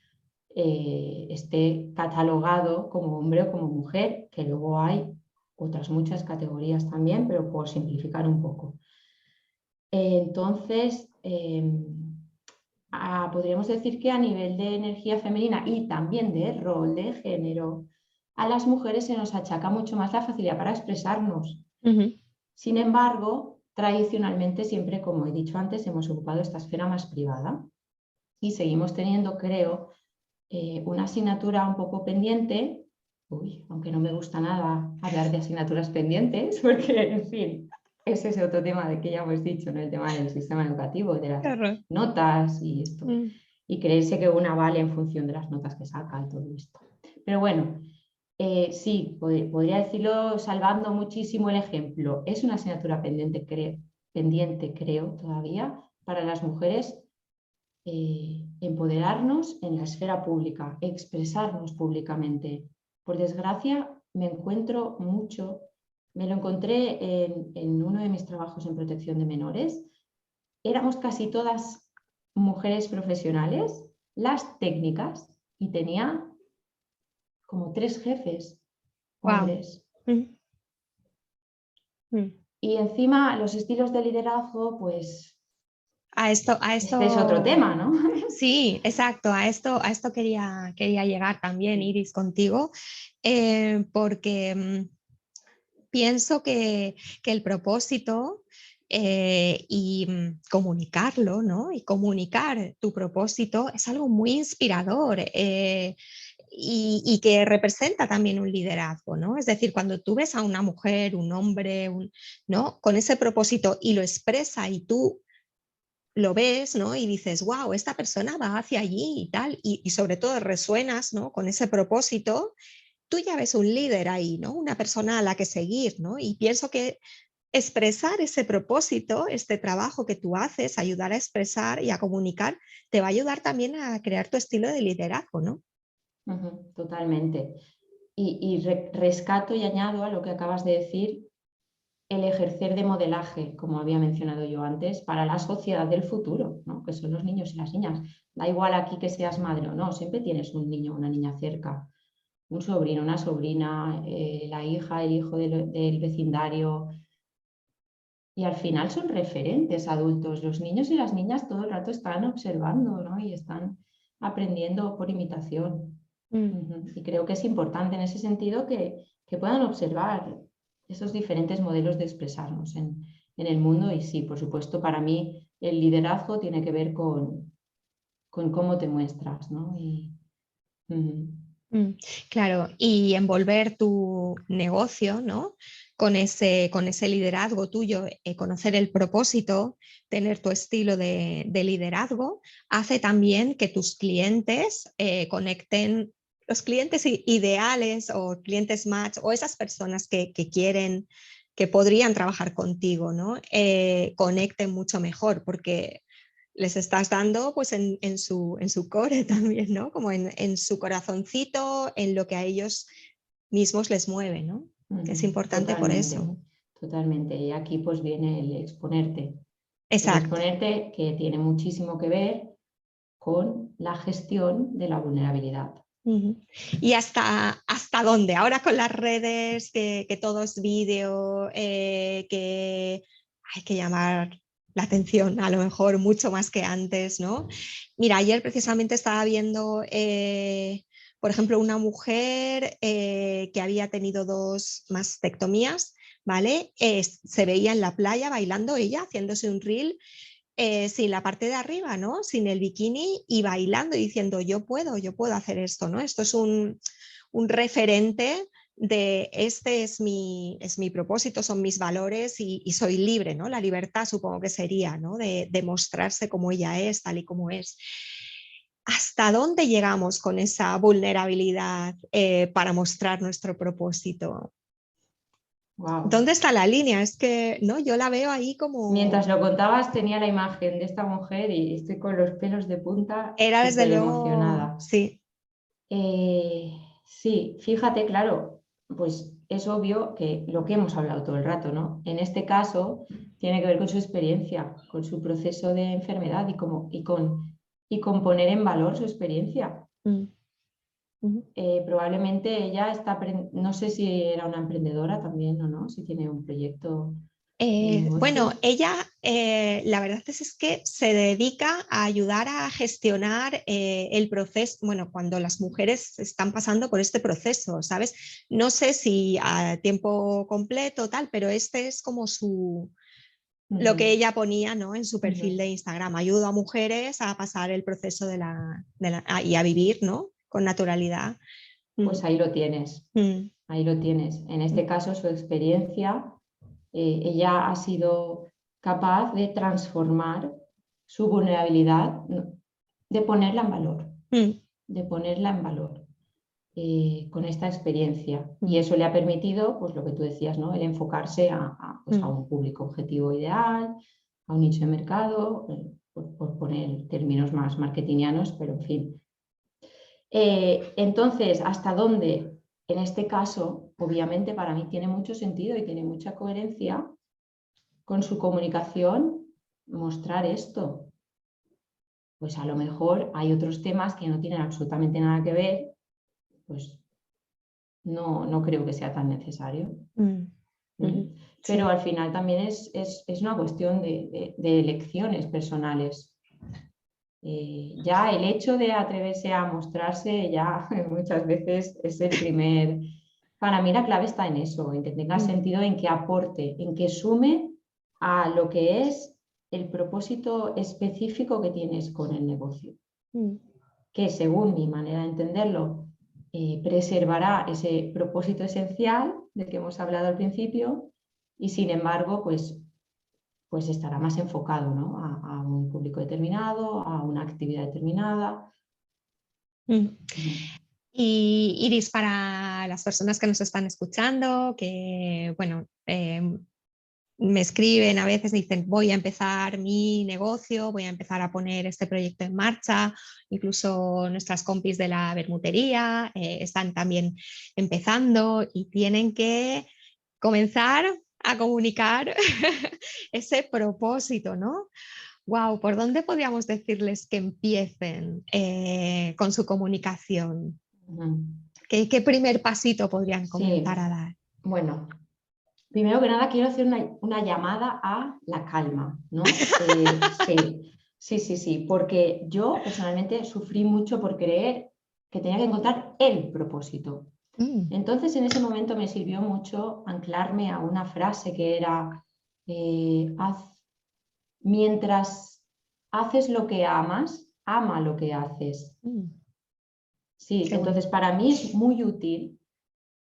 Speaker 2: esté catalogado como hombre o como mujer, que luego hay otras muchas categorías también, pero por simplificar un poco. Entonces, podríamos decir que a nivel de energía femenina y también de rol de género, a las mujeres se nos achaca mucho más la facilidad para expresarnos. Sin embargo, tradicionalmente siempre, como he dicho antes, hemos ocupado esta esfera más privada y seguimos teniendo, creo, una asignatura un poco pendiente, aunque no me gusta nada hablar de asignaturas pendientes, porque, en fin, ese es otro tema de que ya hemos dicho, ¿no? El tema del sistema educativo, de las notas y esto, y creerse que una vale en función de las notas que saca y todo esto. Pero bueno, sí, podría decirlo salvando muchísimo el ejemplo. Es una asignatura pendiente, creo, todavía, para las mujeres empoderarnos en la esfera pública, expresarnos públicamente. Por desgracia, me lo encontré en uno de mis trabajos en protección de menores. Éramos casi todas mujeres profesionales, las técnicas, y tenía como 3 jefes, hombres. Y encima los estilos de liderazgo, pues este es otro tema, ¿no?
Speaker 1: Sí, exacto, a esto quería llegar también, Iris, contigo, porque pienso que el propósito y comunicarlo, ¿no? Y comunicar tu propósito es algo muy inspirador. Y que representa también un liderazgo, ¿no? Es decir, cuando tú ves a una mujer, un hombre, ¿no? Con ese propósito y lo expresa y tú lo ves, ¿no? Y dices, wow, esta persona va hacia allí y tal, y sobre todo resuenas, ¿no? Con ese propósito, tú ya ves un líder ahí, ¿no? Una persona a la que seguir, ¿no? Y pienso que expresar ese propósito, este trabajo que tú haces, ayudar a expresar y a comunicar, te va a ayudar también a crear tu estilo de liderazgo, ¿no?
Speaker 2: Totalmente. Y rescato y añado a lo que acabas de decir, el ejercer de modelaje, como había mencionado yo antes, para la sociedad del futuro, ¿no? Que son los niños y las niñas. Da igual aquí que seas madre o no, siempre tienes un niño o una niña cerca, un sobrino, una sobrina, la hija, el hijo del vecindario. Y al final son referentes adultos. Los niños y las niñas todo el rato están observando, ¿no? Y están aprendiendo por imitación. Y creo que es importante en ese sentido que puedan observar esos diferentes modelos de expresarnos en el mundo. Y sí, por supuesto, para mí el liderazgo tiene que ver con cómo te muestras, ¿no?
Speaker 1: Claro, y envolver tu negocio, ¿no? Con ese liderazgo tuyo, conocer el propósito, tener tu estilo de liderazgo, hace también que tus clientes conecten, los clientes ideales o clientes match o esas personas que quieren que podrían trabajar contigo, ¿no? Conecten mucho mejor, porque les estás dando pues en su core también, ¿no? Como en su corazoncito, en lo que a ellos mismos les mueve, ¿no? Que es importante por
Speaker 2: Totalmente,
Speaker 1: eso.
Speaker 2: totalmente. Y aquí pues viene el exponerte. El
Speaker 1: Exacto.
Speaker 2: exponerte que tiene muchísimo que ver con la gestión de la vulnerabilidad.
Speaker 1: ¿Y hasta dónde? Ahora con las redes, que todo es vídeo, que hay que llamar la atención a lo mejor mucho más que antes, ¿no? Mira, ayer precisamente estaba viendo, por ejemplo, una mujer que había tenido 2 mastectomías, ¿vale? Se veía en la playa bailando ella, haciéndose un reel sin la parte de arriba, ¿no? Sin el bikini y bailando y diciendo, yo puedo hacer esto, ¿no? Esto es un referente de este es mi propósito, son mis valores y soy libre, ¿no? La libertad supongo que sería, ¿no? De mostrarse como ella es, tal y como es. ¿Hasta dónde llegamos con esa vulnerabilidad para mostrar nuestro propósito?
Speaker 2: Wow.
Speaker 1: ¿Dónde está la línea? Es que, ¿no? Yo la veo ahí
Speaker 2: Mientras
Speaker 1: como...
Speaker 2: lo contabas tenía la imagen de esta mujer y estoy con los pelos de punta,
Speaker 1: Era desde
Speaker 2: súper
Speaker 1: luego,
Speaker 2: emocionada.
Speaker 1: sí.
Speaker 2: Sí, fíjate, claro, pues es obvio que lo que hemos hablado todo el rato, ¿no? En este caso tiene que ver con su experiencia, con su proceso de enfermedad y con poner en valor su experiencia.
Speaker 1: Mm.
Speaker 2: Probablemente ella no sé si era una emprendedora también o no, si tiene un proyecto de
Speaker 1: Bueno,
Speaker 2: negocio.
Speaker 1: ella la verdad es que se dedica a ayudar a gestionar el proceso, bueno, cuando las mujeres están pasando por este proceso, ¿sabes? No sé si a tiempo completo o tal, pero este es como lo que
Speaker 2: Ujú,
Speaker 1: ella ponía, ¿no? En su perfil
Speaker 2: ujú.
Speaker 1: de Instagram. Ayuda a mujeres a pasar el proceso y a vivir, ¿no? Con naturalidad. Mm,
Speaker 2: Pues ahí lo tienes,
Speaker 1: mm,
Speaker 2: ahí lo tienes. En este caso, su experiencia, ella ha sido capaz de transformar su vulnerabilidad, de ponerla en valor,
Speaker 1: mm,
Speaker 2: de ponerla en valor con esta experiencia. Y
Speaker 1: mm,
Speaker 2: eso le ha permitido, pues lo que tú decías, ¿no? El enfocarse pues, a
Speaker 1: mm,
Speaker 2: un público objetivo ideal, a un nicho de mercado, por poner términos más marketingianos, pero en fin. Entonces, ¿hasta dónde? En este caso, obviamente para mí tiene mucho sentido y tiene mucha coherencia con su comunicación mostrar esto. Pues a lo mejor hay otros temas que no tienen absolutamente nada que ver, pues no creo que sea tan necesario.
Speaker 1: mm,
Speaker 2: ¿Mm? Pero
Speaker 1: sí.
Speaker 2: al final también es una cuestión de elecciones personales. Ya el hecho de atreverse a mostrarse ya muchas veces es el primer... Para mí la clave está en eso, en que tenga
Speaker 1: Mm,
Speaker 2: sentido, en que aporte, en que sume a lo que es el propósito específico que tienes con el negocio,
Speaker 1: mm.
Speaker 2: que según mi manera de entenderlo, preservará ese propósito esencial del que hemos hablado al principio y sin embargo, pues estará más enfocado, ¿no? a un público determinado, a una actividad determinada.
Speaker 1: Mm.
Speaker 2: Ujú.
Speaker 1: Y Iris, para las personas que nos están escuchando, que bueno, me escriben a veces, dicen, voy a empezar mi negocio, voy a empezar a poner este proyecto en marcha, incluso nuestras compis de la bermutería están también empezando y tienen que comenzar a comunicar ese propósito, ¿no? Wow, ¿por dónde podríamos decirles que empiecen con su comunicación?
Speaker 2: Ujú.
Speaker 1: ¿Qué primer pasito podrían comenzar
Speaker 2: Sí,
Speaker 1: a dar?
Speaker 2: bueno, primero que nada quiero hacer una llamada a la calma, ¿no? Sí, sí, sí, sí, porque yo personalmente sufrí mucho por creer que tenía que encontrar el propósito.
Speaker 1: Mm,
Speaker 2: Entonces en ese momento me sirvió mucho anclarme a una frase que era, mientras haces lo que amas, ama lo que haces.
Speaker 1: mm,
Speaker 2: Sí,
Speaker 1: qué
Speaker 2: entonces
Speaker 1: bueno.
Speaker 2: para mí es muy útil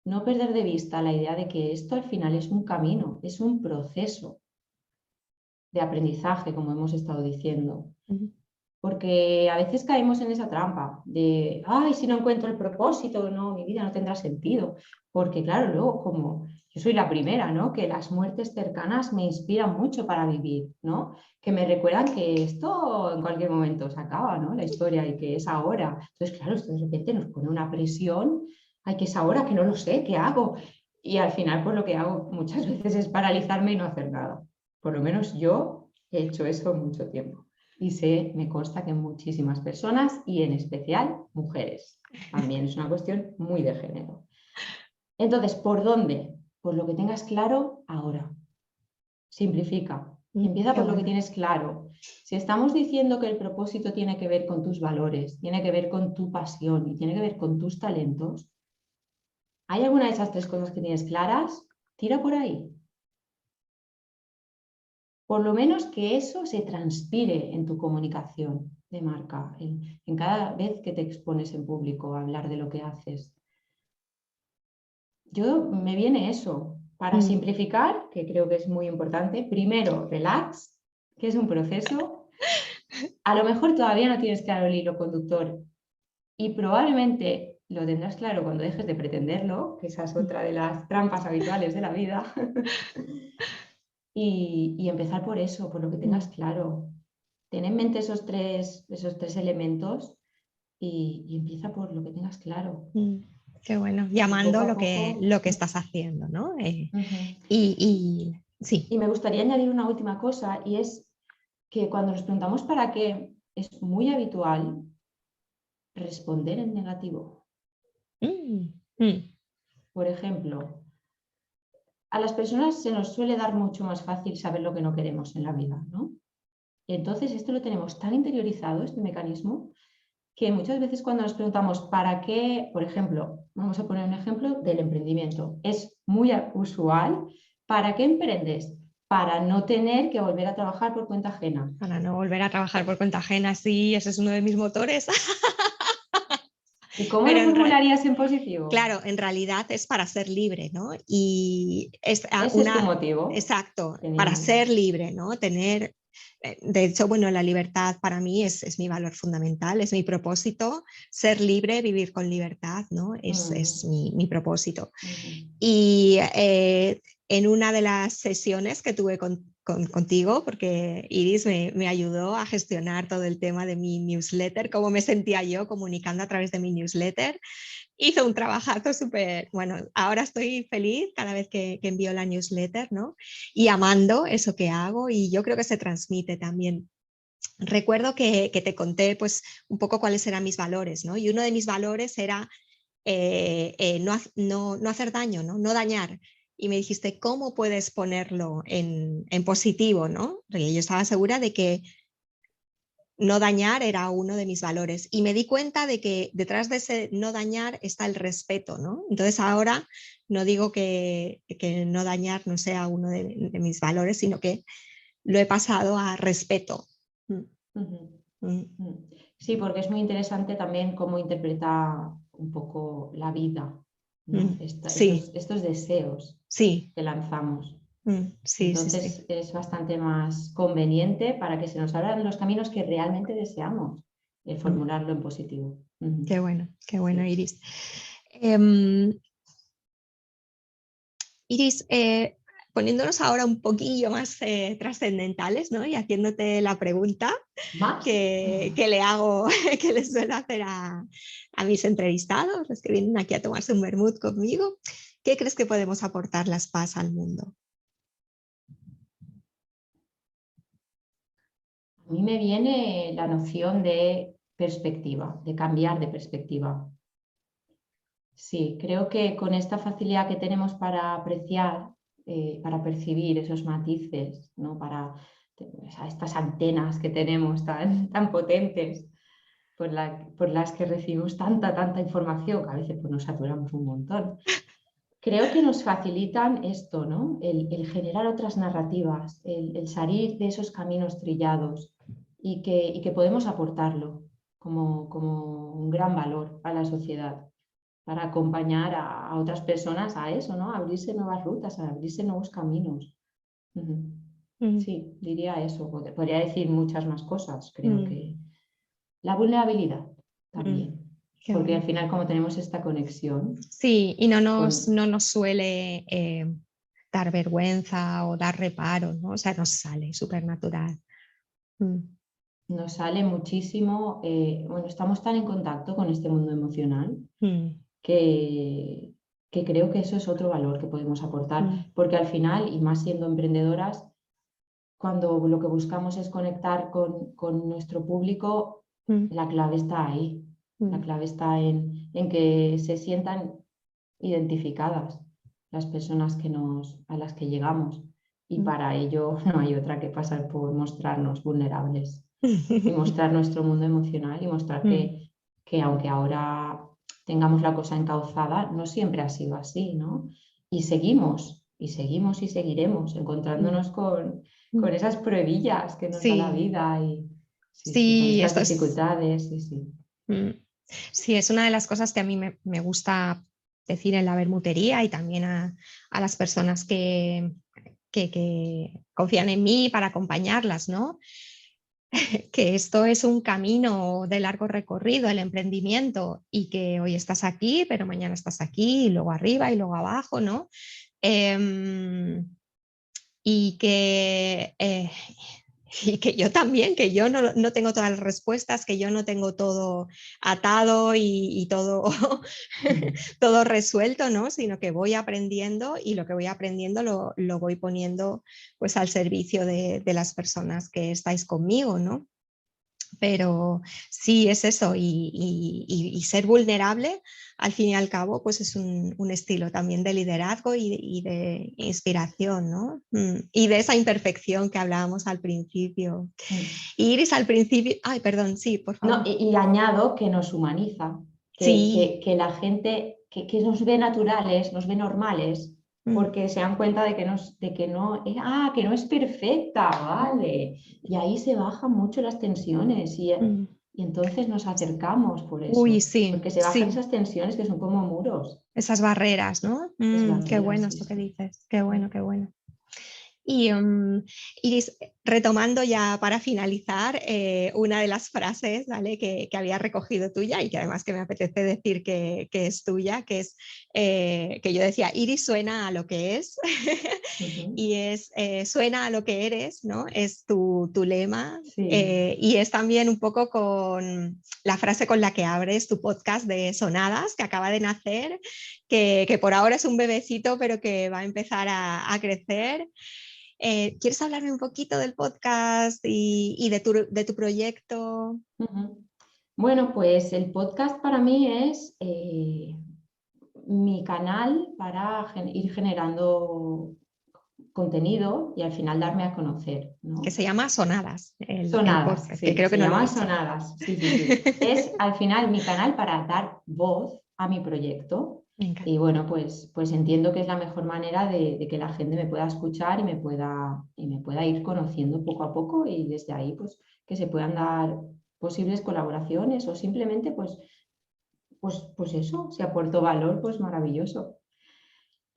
Speaker 2: no perder de vista la idea de que esto al final es un camino, es un proceso de aprendizaje, como hemos estado diciendo.
Speaker 1: Mm,
Speaker 2: porque a veces caemos en esa trampa de, ay, si no encuentro el propósito, no, mi vida no tendrá sentido, porque claro, luego como yo soy la primera, ¿no? Que las muertes cercanas me inspiran mucho para vivir, ¿no? Que me recuerdan que esto en cualquier momento se acaba, ¿no? La historia y que es ahora. Entonces, claro, esto de repente nos pone una presión, ay, que es ahora, que no lo sé, ¿qué hago? Y al final, pues lo que hago muchas veces es paralizarme y no hacer nada. Por lo menos yo he hecho eso mucho tiempo. Y sé, me consta que muchísimas personas y en especial mujeres. También es una cuestión muy de género. Entonces, ¿por dónde? Por lo que tengas claro ahora. Simplifica. Empieza
Speaker 1: Qué
Speaker 2: por lo que
Speaker 1: bueno.
Speaker 2: tienes claro. Si estamos diciendo que el propósito tiene que ver con tus valores, tiene que ver con tu pasión y tiene que ver con tus talentos, ¿hay alguna de esas tres cosas que tienes claras? Tira por ahí. Por lo menos que eso se transpire en tu comunicación de marca, en cada vez que te expones en público a hablar de lo que haces. Me viene eso. Para simplificar, que creo que es muy importante, primero relax, que es un proceso. A lo mejor todavía no tienes claro el hilo conductor y probablemente lo tendrás claro cuando dejes de pretenderlo, que esa es otra de las trampas habituales de la vida. Y empezar por eso, por lo que tengas claro. Ten en mente esos tres elementos y empieza por lo que tengas claro.
Speaker 1: Qué bueno,
Speaker 2: Y poco
Speaker 1: llamando
Speaker 2: a poco.
Speaker 1: lo que estás haciendo, ¿no?
Speaker 2: Uh-huh.
Speaker 1: Sí.
Speaker 2: Y me gustaría añadir una última cosa y es que cuando nos preguntamos para qué, es muy habitual responder en negativo.
Speaker 1: Mm, mm,
Speaker 2: Por ejemplo, a las personas se nos suele dar mucho más fácil saber lo que no queremos en la vida, ¿no? Entonces, esto lo tenemos tan interiorizado, este mecanismo, que muchas veces cuando nos preguntamos para qué, por ejemplo, vamos a poner un ejemplo del emprendimiento, es muy usual, ¿para qué emprendes? Para no tener que volver a trabajar por cuenta ajena.
Speaker 1: Para no volver a trabajar por cuenta ajena, sí, ese es uno de mis motores.
Speaker 2: ¿Y cómo lo
Speaker 1: Pero
Speaker 2: formularías en positivo?
Speaker 1: claro, en realidad es para ser libre, ¿no? Y es
Speaker 2: Ese es tu motivo.
Speaker 1: exacto, para
Speaker 2: Genial.
Speaker 1: ser libre, ¿no? Tener, de hecho, bueno, la libertad para mí es mi valor fundamental, es mi propósito, ser libre, vivir con libertad, ¿no? Es mi propósito. Y en una de las sesiones que tuve contigo, porque Iris me ayudó a gestionar todo el tema de mi newsletter, cómo me sentía yo comunicando a través de mi newsletter, hizo un trabajazo súper, bueno, ahora estoy feliz cada vez que envío la newsletter, ¿no? Y amando eso que hago y yo creo que se transmite también. Recuerdo que te conté pues un poco cuáles eran mis valores, ¿no? Y uno de mis valores era no hacer daño, ¿no? No dañar. Y me dijiste, ¿cómo puedes ponerlo en positivo, ¿no? Porque yo estaba segura de que no dañar era uno de mis valores y me di cuenta de que detrás de ese no dañar está el respeto, ¿no? Entonces ahora no digo que no dañar no sea uno de mis valores, sino que lo he pasado a respeto.
Speaker 2: Sí, porque es muy interesante también cómo interpreta un poco la vida, ¿no?
Speaker 1: Sí,
Speaker 2: Estos deseos
Speaker 1: sí,
Speaker 2: que lanzamos.
Speaker 1: sí, sí,
Speaker 2: Entonces
Speaker 1: sí.
Speaker 2: es bastante más conveniente para que se nos abran los caminos que realmente deseamos, el formularlo en positivo.
Speaker 1: Qué bueno,
Speaker 2: Sí.
Speaker 1: Iris. Iris, poniéndonos ahora un poquillo más trascendentales, ¿no? Y haciéndote la pregunta
Speaker 2: ¿Más?
Speaker 1: que le hago, que les suelo hacer a mis entrevistados, los que vienen aquí a tomarse un vermut conmigo, ¿qué crees que podemos aportar las PAS al mundo?
Speaker 2: A mí me viene la noción de perspectiva, de cambiar de perspectiva. Sí, creo que con esta facilidad que tenemos para apreciar, para percibir esos matices, ¿no? Para estas antenas que tenemos tan potentes, por las que recibimos tanta información, que a veces pues, nos saturamos un montón. Creo que nos facilitan esto, ¿no? El generar otras narrativas, el salir de esos caminos trillados y que podemos aportarlo como un gran valor a la sociedad para acompañar a otras personas a eso, ¿no? A abrirse nuevas rutas, a abrirse nuevos caminos. Sí, diría eso. Podría decir muchas más cosas, creo que. La vulnerabilidad también,
Speaker 1: Qué
Speaker 2: porque
Speaker 1: bueno.
Speaker 2: al final como tenemos esta conexión
Speaker 1: Sí, y no
Speaker 2: con...
Speaker 1: nos suele dar vergüenza o dar reparo, ¿no? O sea, nos sale súper natural.
Speaker 2: Nos sale muchísimo, bueno, estamos tan en contacto con este mundo emocional que, que creo que eso es otro valor que podemos aportar, porque al final, y más siendo emprendedoras, cuando lo que buscamos es conectar con nuestro público, la clave está ahí. La clave está en que se sientan identificadas las personas a las que llegamos. Y para ello no hay otra que pasar por mostrarnos vulnerables y mostrar nuestro mundo emocional y mostrar que aunque ahora tengamos la cosa encauzada, no siempre ha sido así, ¿no? Y seguimos, y seguimos y seguiremos encontrándonos con esas pruebillas que nos da la
Speaker 1: Sí,
Speaker 2: vida y con
Speaker 1: sí,
Speaker 2: estas
Speaker 1: esto es...
Speaker 2: dificultades. Sí.
Speaker 1: Sí, es una de las cosas que a mí me gusta decir en la bermutería y también a las personas que confían en mí para acompañarlas, ¿no? Que esto es un camino de largo recorrido, el emprendimiento, y que hoy estás aquí, pero mañana estás aquí, y luego arriba y luego abajo, ¿no? Y que y que yo también, que yo no tengo todas las respuestas, que yo no tengo todo atado y todo, todo resuelto, ¿no? Sino que voy aprendiendo y lo que voy aprendiendo lo voy poniendo pues al servicio de las personas que estáis conmigo, ¿no? Pero sí es eso y ser vulnerable al fin y al cabo pues es un estilo también de liderazgo y de inspiración, ¿no? Y de esa imperfección que hablábamos al principio. Iris al principio, ay, perdón, sí, por
Speaker 2: No,
Speaker 1: favor.
Speaker 2: y añado que nos humaniza,
Speaker 1: Sí.
Speaker 2: que la gente que nos ve naturales, nos ve normales, porque se dan cuenta de que, que no es perfecta, vale. Y ahí se bajan mucho las tensiones y entonces nos acercamos por
Speaker 1: Uy,
Speaker 2: eso,
Speaker 1: sí,
Speaker 2: porque se bajan
Speaker 1: sí.
Speaker 2: esas tensiones que son como muros.
Speaker 1: Esas barreras, ¿no?
Speaker 2: Es
Speaker 1: Qué
Speaker 2: barreras,
Speaker 1: bueno
Speaker 2: sí,
Speaker 1: esto que
Speaker 2: sí.
Speaker 1: dices, qué bueno, qué bueno. Y Iris, retomando ya para finalizar, una de las frases, ¿vale? que había recogido tuya y que además que me apetece decir que es tuya, que es que yo decía, Iris suena a lo que es y es suena a lo que eres, ¿no? Es tu lema
Speaker 2: Sí.
Speaker 1: y es también un poco con la frase con la que abres tu podcast de Sonadas, que acaba de nacer, que por ahora es un bebecito, pero que va a empezar a crecer. ¿Quieres hablarme un poquito del podcast y de tu proyecto?
Speaker 2: Bueno, pues el podcast para mí es mi canal para ir generando contenido y al final darme a conocer,
Speaker 1: Que
Speaker 2: ¿no?
Speaker 1: se llama Sonadas, el
Speaker 2: Sonadas,
Speaker 1: podcast, que
Speaker 2: sí,
Speaker 1: creo que
Speaker 2: se
Speaker 1: no lo he
Speaker 2: llama
Speaker 1: dicho.
Speaker 2: Sonadas, sí, sí, sí. Es al final mi canal para dar voz a mi proyecto
Speaker 1: Me encanta.
Speaker 2: y bueno, pues entiendo que es la mejor manera de que la gente me pueda escuchar y me pueda ir conociendo poco a poco y desde ahí pues que se puedan dar posibles colaboraciones o simplemente pues eso, si aporto valor, pues maravilloso.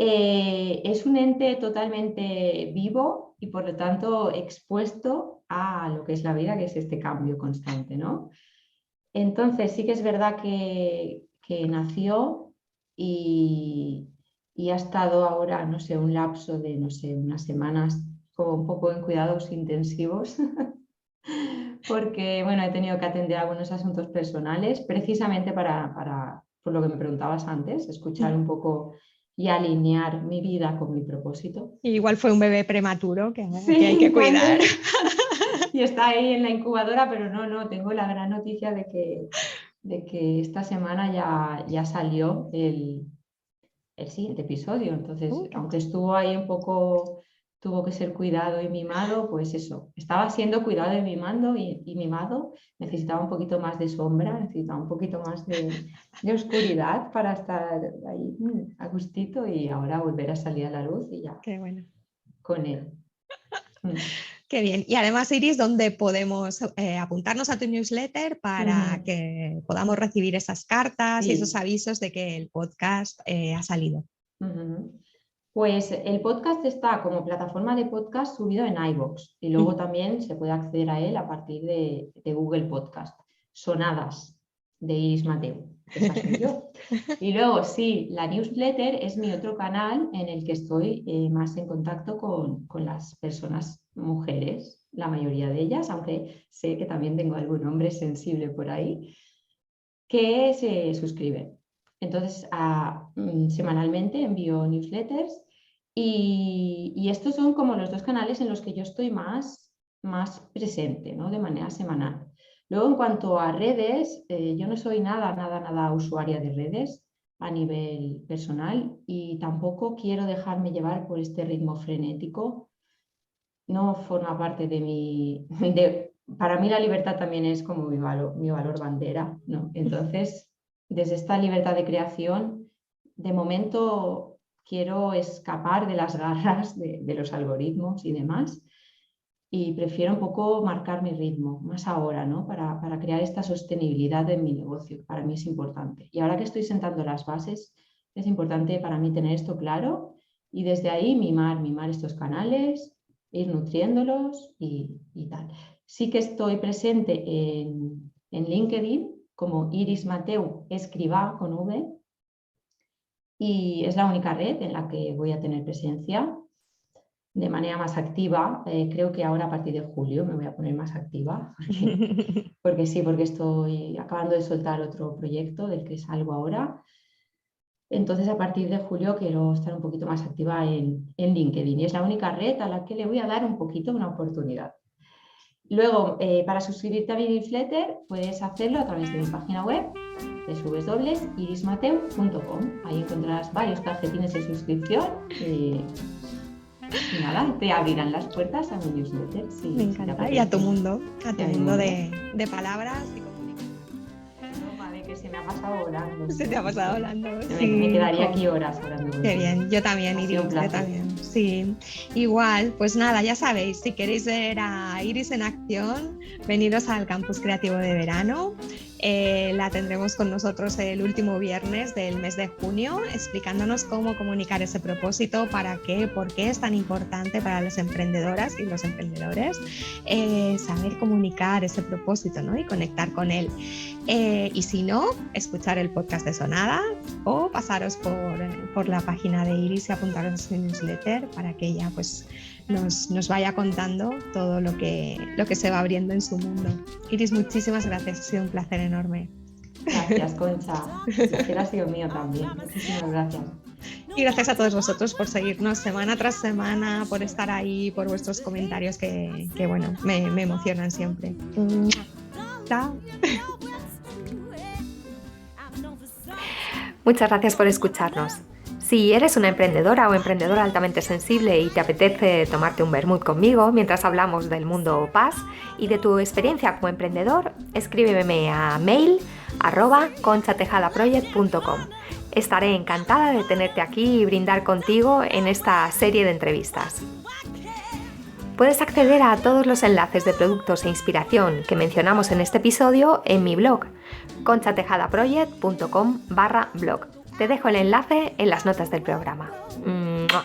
Speaker 2: Es un ente totalmente vivo y por lo tanto expuesto a lo que es la vida, que es este cambio constante, ¿no? Entonces sí que es verdad que nació y, y ha estado ahora, no sé, un lapso de, no sé, unas semanas como un poco en cuidados intensivos, porque, bueno, he tenido que atender algunos asuntos personales, precisamente por lo que me preguntabas antes, escuchar un poco y alinear mi vida con mi propósito.
Speaker 1: Igual fue un bebé prematuro que hay que
Speaker 2: Sí,
Speaker 1: cuidar.
Speaker 2: y está ahí en la incubadora, pero no, tengo la gran noticia de que esta semana ya salió el siguiente episodio. Entonces,
Speaker 1: Qué
Speaker 2: aunque
Speaker 1: bueno.
Speaker 2: estuvo ahí un poco, tuvo que ser cuidado y mimado, pues eso, estaba siendo cuidado y mimando y mimado, necesitaba un poquito más de sombra, necesitaba un poquito más de oscuridad para estar ahí a gustito y ahora volver a salir a la luz y ya
Speaker 1: Qué bueno.
Speaker 2: con él.
Speaker 1: Qué bien. Y además, Iris, ¿dónde podemos apuntarnos a tu newsletter para
Speaker 2: Ujú.
Speaker 1: que podamos recibir esas cartas y esos
Speaker 2: Sí.
Speaker 1: avisos de que el podcast ha salido?
Speaker 2: Ujú. Pues el podcast está como plataforma de podcast subido en iVoox y luego también se puede acceder a él a partir de Google Podcast. sonadas de Iris Mateu. Esa soy yo. Y luego, sí, la newsletter es mi otro canal en el que estoy más en contacto con las personas mujeres, la mayoría de ellas, aunque sé que también tengo algún hombre sensible por ahí, que se suscriben. Entonces, semanalmente envío newsletters y estos son como los dos canales en los que yo estoy más presente, ¿no? De manera semanal. Luego, en cuanto a redes, yo no soy nada usuaria de redes a nivel personal y tampoco quiero dejarme llevar por este ritmo frenético. No forma parte de mi... para mí la libertad también es como mi valor bandera, ¿no? Entonces, desde esta libertad de creación, de momento quiero escapar de las garras de los algoritmos y demás. Y prefiero un poco marcar mi ritmo, más ahora, ¿no? Para crear esta sostenibilidad en mi negocio, que para mí es importante. Y ahora que estoy sentando las bases, es importante para mí tener esto claro y desde ahí mimar estos canales, ir nutriéndolos y tal. Sí que estoy presente en LinkedIn como Iris Mateu Escrivá con V y es la única red en la que voy a tener presencia de manera más activa. Creo que ahora a partir de julio me voy a poner más activa, porque estoy acabando de soltar otro proyecto del que salgo ahora. Entonces a partir de julio quiero estar un poquito más activa en LinkedIn y es la única red a la que le voy a dar un poquito una oportunidad. Luego, para suscribirte a mi newsletter puedes hacerlo a través de mi página web www.irismateu.com. Ahí encontrarás varios tarjetines de suscripción y nada, te abrirán las puertas a mi newsletter. Sí,
Speaker 1: me encanta. Y a tu mundo de palabras y comunicación.
Speaker 2: No, vale, que se me ha pasado volando.
Speaker 1: Se te ha pasado volando.
Speaker 2: Sí, me quedaría aquí horas hablando.
Speaker 1: Qué bien, yo también, Iris, yo también. Sí, igual, pues nada, ya sabéis, si queréis ver a Iris en acción, veniros al Campus Creativo de Verano. La tendremos con nosotros el último viernes del mes de junio, explicándonos cómo comunicar ese propósito, por qué es tan importante para las emprendedoras y los emprendedores saber comunicar ese propósito, ¿no? Y conectar con él. Y si no, escuchar el podcast de Sonada o pasaros por la página de Iris y apuntaros a su newsletter para que ella pues nos vaya contando todo lo que se va abriendo en su mundo. Iris, muchísimas gracias, ha sido un placer enorme.
Speaker 2: Gracias, Concha. El placer ha sido mío también. Muchísimas gracias.
Speaker 1: Y gracias a todos vosotros por seguirnos semana tras semana, por estar ahí, por vuestros comentarios que bueno, me emocionan siempre. Chao.
Speaker 3: Muchas gracias por escucharnos. Si eres una emprendedora o emprendedor altamente sensible y te apetece tomarte un vermut conmigo mientras hablamos del mundo PaaS y de tu experiencia como emprendedor, escríbeme a mail@conchatejadaproject.com. Estaré encantada de tenerte aquí y brindar contigo en esta serie de entrevistas. Puedes acceder a todos los enlaces de productos e inspiración que mencionamos en este episodio en mi blog, conchatejadaproject.com/blog. Te dejo el enlace en las notas del programa. ¡Mua!